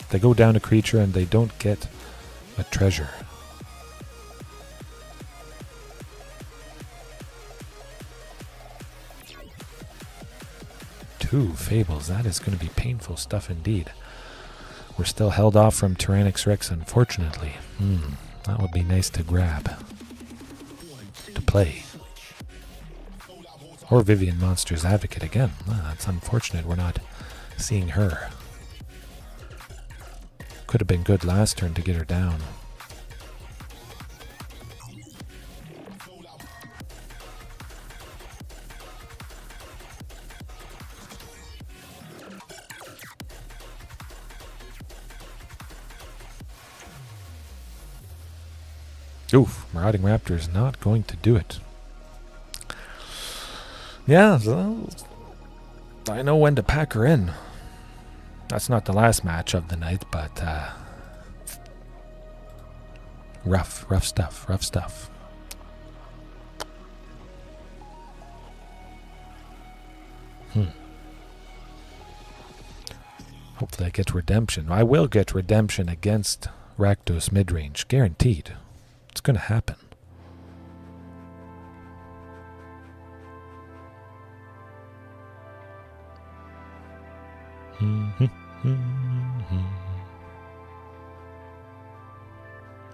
They go down a creature and they don't get a treasure. Two Fables, that is going to be painful stuff indeed. We're still held off from Tyrannix Rex, unfortunately. That would be nice to grab. To play. Or Vivien Monster's Advocate again. That's unfortunate we're not seeing her. Could have been good last turn to get her down. Oof, Marauding Raptor is not going to do it. Yeah, so I know when to pack her in. That's not the last match of the night, but rough stuff, rough stuff. Hopefully I get redemption. I will get redemption against Rakdos Midrange. Guaranteed. It's going to happen.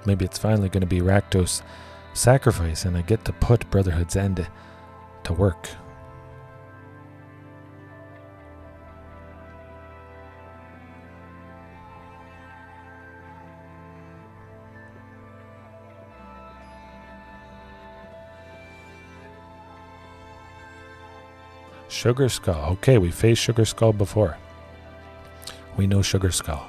Maybe it's finally going to be Rakdos Sacrifice and I get to put Brotherhood's End to work. Sugar Skull. Okay, we faced Sugar Skull before. We know Sugar Skull.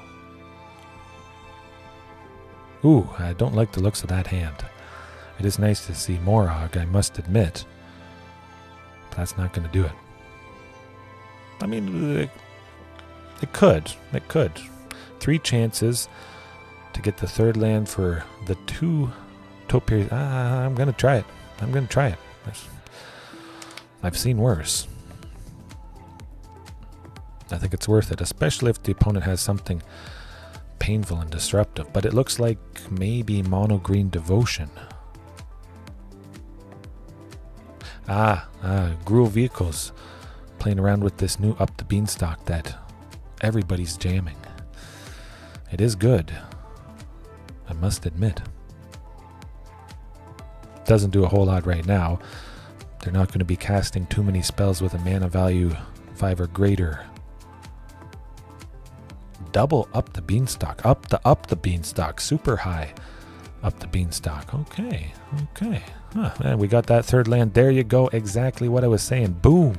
Ooh, I don't like the looks of that hand. It is nice to see Morog, I must admit. But that's not going to do it. I mean, it could. It could. 3 chances to get the 3rd land for the 2 topiaries. I'm going to try it. I'm going to try it. I've seen worse. I think it's worth it, especially if the opponent has something painful and disruptive. But it looks like maybe mono green devotion. Gruul Vehicles playing around with this new up the Beanstalk that everybody's jamming. It is good, I must admit. Doesn't do a whole lot right now. They're not going to be casting too many spells with a mana value 5 or greater. Double up the Beanstalk. Up the Beanstalk. Super high up the Beanstalk. Okay. And we got that 3rd land. There you go. Exactly what I was saying. Boom.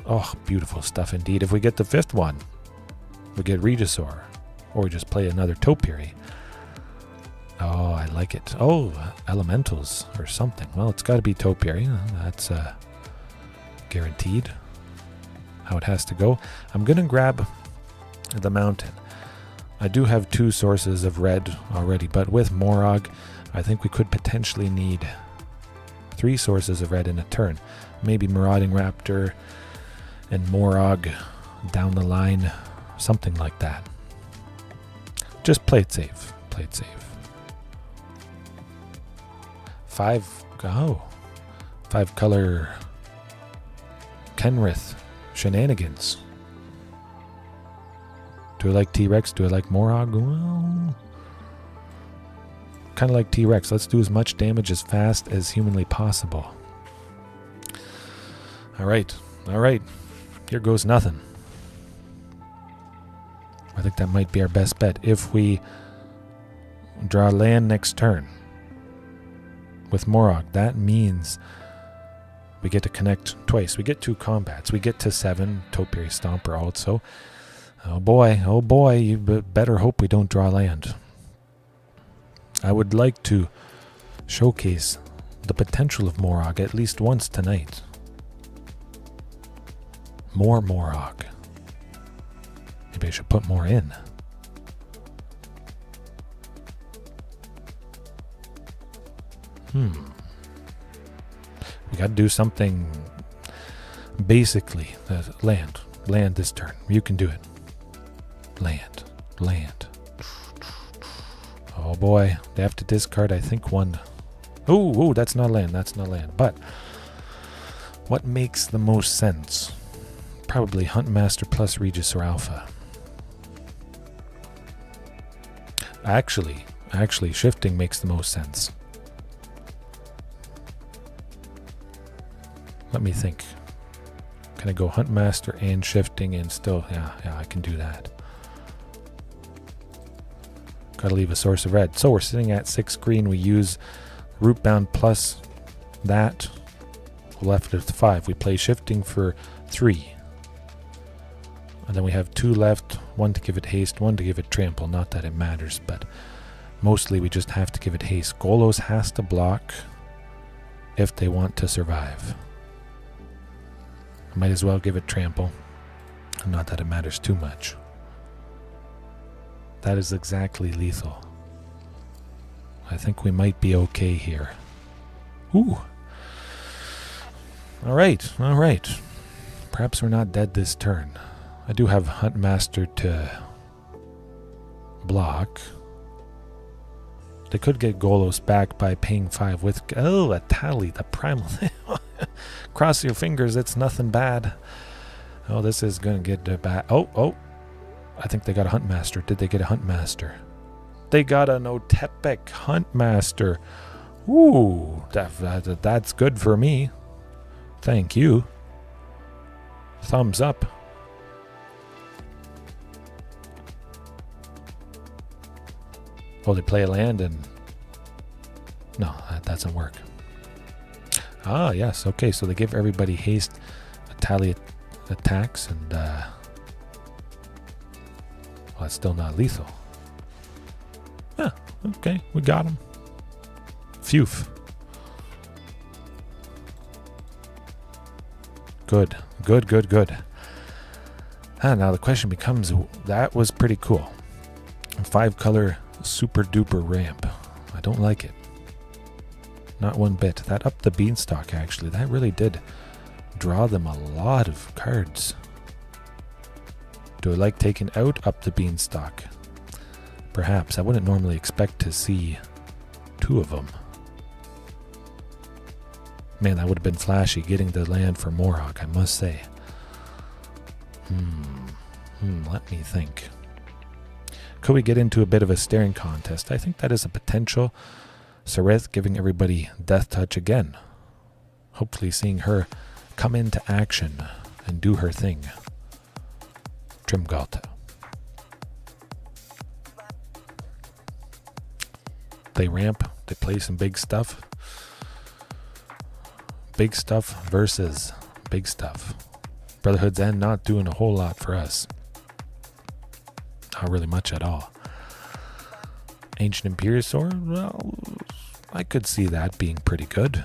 Oh, beautiful stuff indeed. If we get the 5th one, we get Regisaur. Or we just play another Topiary. Oh, I like it. Oh, Elementals or something. Well, it's got to be Topiary. That's guaranteed how it has to go. I'm going to grab the Mountain. I do have 2 sources of red already, but with Morog, I think we could potentially need 3 sources of red in a turn. Maybe Marauding Raptor and Morog down the line, something like that. Just play it safe. Play it safe. 5 color Kenrith shenanigans. Do I like T-Rex? Do I like Morog? Well, kind of like T-Rex. Let's do as much damage as fast as humanly possible. Alright. Here goes nothing. I think that might be our best bet. If we draw land next turn with Morog, that means we get to connect twice. We get 2 combats. We get to 7 Topiary Stomper also. Oh boy, you better hope we don't draw land. I would like to showcase the potential of Morog at least once tonight. More Morog. Maybe I should put more in. We got to do something. Basically, land this turn. You can do it. Land. Oh boy, they have to discard, I think, 1. Oh, that's not land. But what makes the most sense? Probably Huntmaster plus Regisaur Alpha. Actually, shifting makes the most sense. Let me think. Can I go Huntmaster and shifting and still? Yeah, I can do that. Gotta leave a source of red. So we're sitting at 6 green. We use Rootbound plus that. We're left with 5. We play shifting for 3. And then we have 2 left. 1 to give it haste, 1 to give it trample. Not that it matters, but mostly we just have to give it haste. Golos has to block if they want to survive. Might as well give it trample. Not that it matters too much. That is exactly lethal. I think we might be okay here. Ooh. Alright. Perhaps we're not dead this turn. I do have Huntmaster to block. They could get Golos back by paying 5 with... Oh, a tally, the primal. Cross your fingers, it's nothing bad. Oh, this is going to get bad. Oh. I think they got a Huntmaster. Did they get a Huntmaster? They got an Otepec Huntmaster. Ooh, that's good for me. Thank you. Thumbs up. Oh, they play a land and... No, that doesn't work. Ah, yes. Okay, so they give everybody haste, tally attacks, and... well, it's still not lethal. Yeah, okay, we got him. Phew. Good. Now the question becomes, that was pretty cool. 5-color super duper ramp. I don't like it. Not one bit. That upped the Beanstalk, actually. That really did draw them a lot of cards. Do I like taking out up the Beanstalk? Perhaps. I wouldn't normally expect to see 2 of them. Man, that would have been flashy, getting the land for Morhawk, I must say. Let me think. Could we get into a bit of a staring contest? I think that is a potential. Sareth giving everybody Death Touch again. Hopefully seeing her come into action and do her thing. Trimgalt. They ramp, they play some big stuff. Big stuff versus big stuff. Brotherhood's End not doing a whole lot for us. Not really much at all. Ancient Imperiosaur, well, I could see that being pretty good.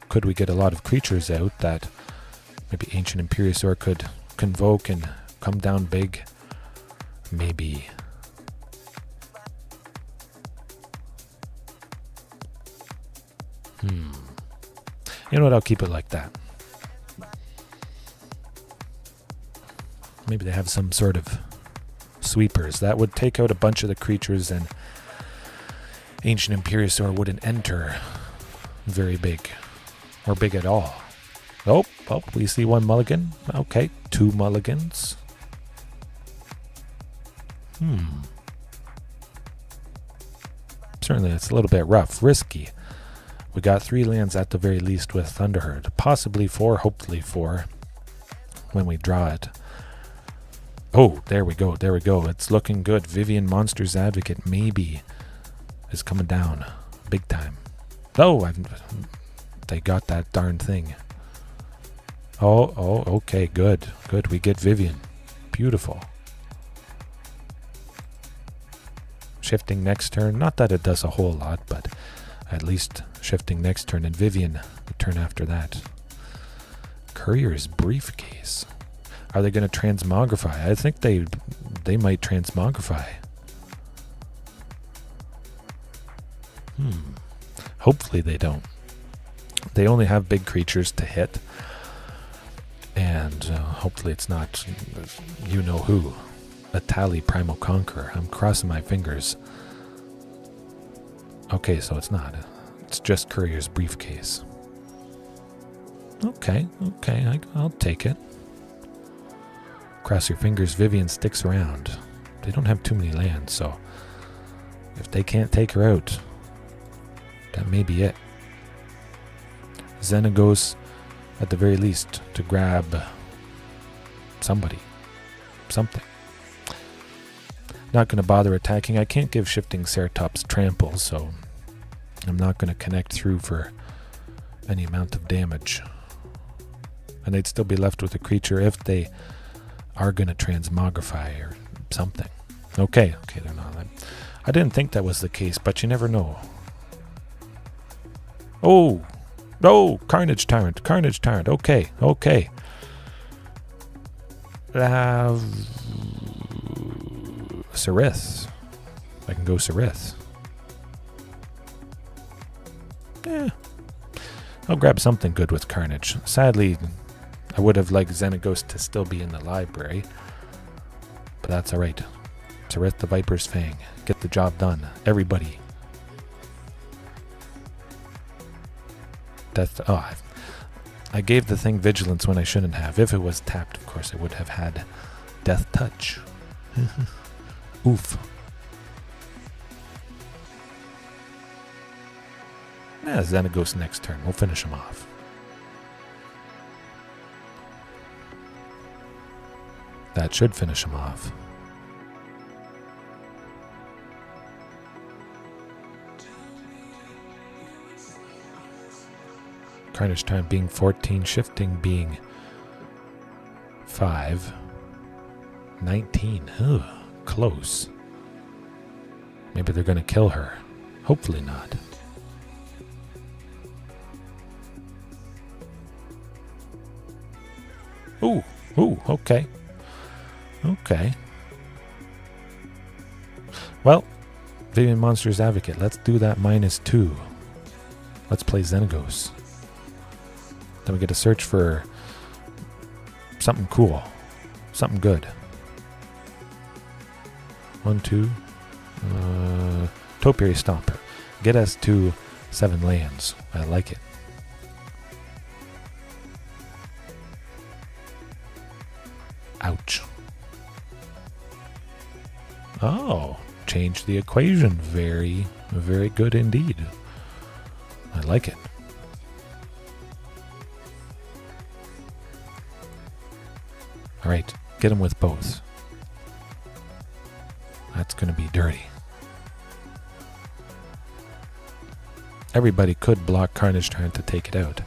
Could we get a lot of creatures out that maybe Ancient Imperiosaur could convoke and come down big? Maybe. You know what? I'll keep it like that. Maybe they have some sort of sweepers that would take out a bunch of the creatures and Ancient Imperiosaur wouldn't enter very big or big at all. Oh, we see 1 mulligan. Okay, 2 mulligans. Certainly it's a little bit rough, risky. We got 3 lands at the very least with Thunderherd. Possibly 4, hopefully 4 when we draw it. Oh, there we go. It's looking good. Vivien Monsters Advocate maybe is coming down big time. Oh, they got that darn thing. Oh, okay, good. We get Vivien. Beautiful. Shifting next turn. Not that it does a whole lot, but at least shifting next turn, and Vivien the turn after that. Courier's Briefcase. Are they going to transmogrify? I think they might transmogrify. Hopefully they don't. They only have big creatures to hit. And hopefully it's not you know who. A Tally Primal Conqueror. I'm crossing my fingers. Okay, so it's not. It's just Courier's Briefcase. Okay, I'll take it. Cross your fingers, Vivien sticks around. They don't have too many lands, so if they can't take her out, that may be it. Xenagos, at the very least, to grab something. Not going to bother attacking. I can't give Shifting Ceratops trample, so I'm not going to connect through for any amount of damage. And they'd still be left with a creature if they are going to transmogrify or something. Okay, they're not. I didn't think that was the case, but you never know. Oh, no, Carnage Tyrant. Okay. Sarith. I can go Sarith. I'll grab something good with Carnage. Sadly, I would have liked Xenagos to still be in the library, but that's alright. Tirith the Viper's Fang. Get the job done. Everybody. Death. Oh, I gave the thing Vigilance when I shouldn't have. If it was tapped, of course, it would have had Death Touch. Oof. Yeah, Xenagos next turn. We'll finish him off. That should finish him off. Carnage time being 14, shifting being 5. 19. Ugh, close. Maybe they're going to kill her. Hopefully not. Ooh, okay. Okay. Well, Vivien Monsters Advocate, let's do that -2. Let's play Xenagos. Then we get to search for something cool. Something good. 1, 2. Topiary Stomper. Get us to 7 lands. I like it. Ouch. Oh, change the equation. Very, very good indeed. I like it. All right, get him with both. That's going to be dirty. Everybody could block Carnage trying to take it out,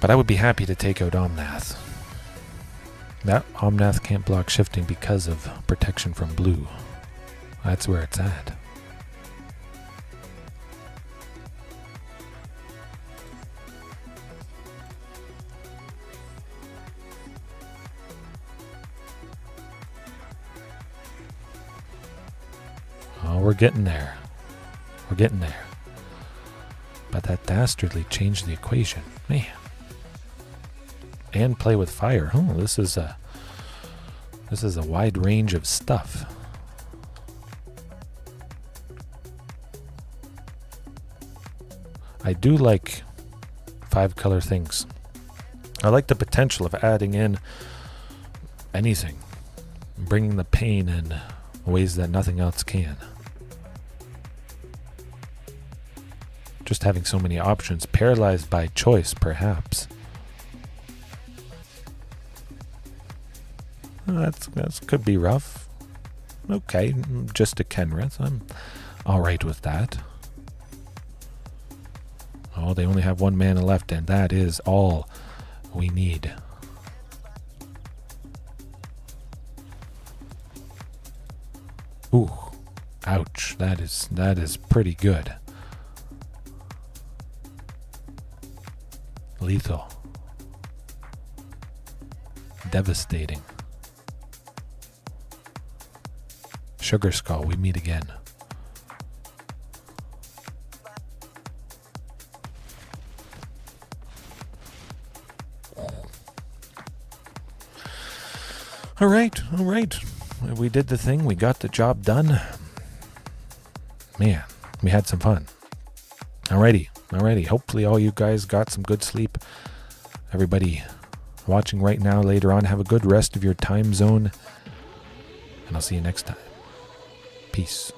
but I would be happy to take out Omnath. That Omnath can't block shifting because of protection from blue. That's where it's at. Oh, we're getting there. We're getting there. But that dastardly changed the equation. Man. And play with fire. Oh, this is a wide range of stuff. I do like 5-color things. I like the potential of adding in anything, bringing the pain in ways that nothing else can. Just having so many options, paralyzed by choice, perhaps. That could be rough. Okay, just a Kenrith. I'm alright with that. Oh, they only have 1 mana left, and that is all we need. Ooh, ouch. That is pretty good. Lethal. Devastating. Sugar Skull, we meet again. All right. We did the thing. We got the job done. Man, we had some fun. Alrighty. Hopefully all you guys got some good sleep. Everybody watching right now, later on, have a good rest of your time zone. And I'll see you next time. Peace.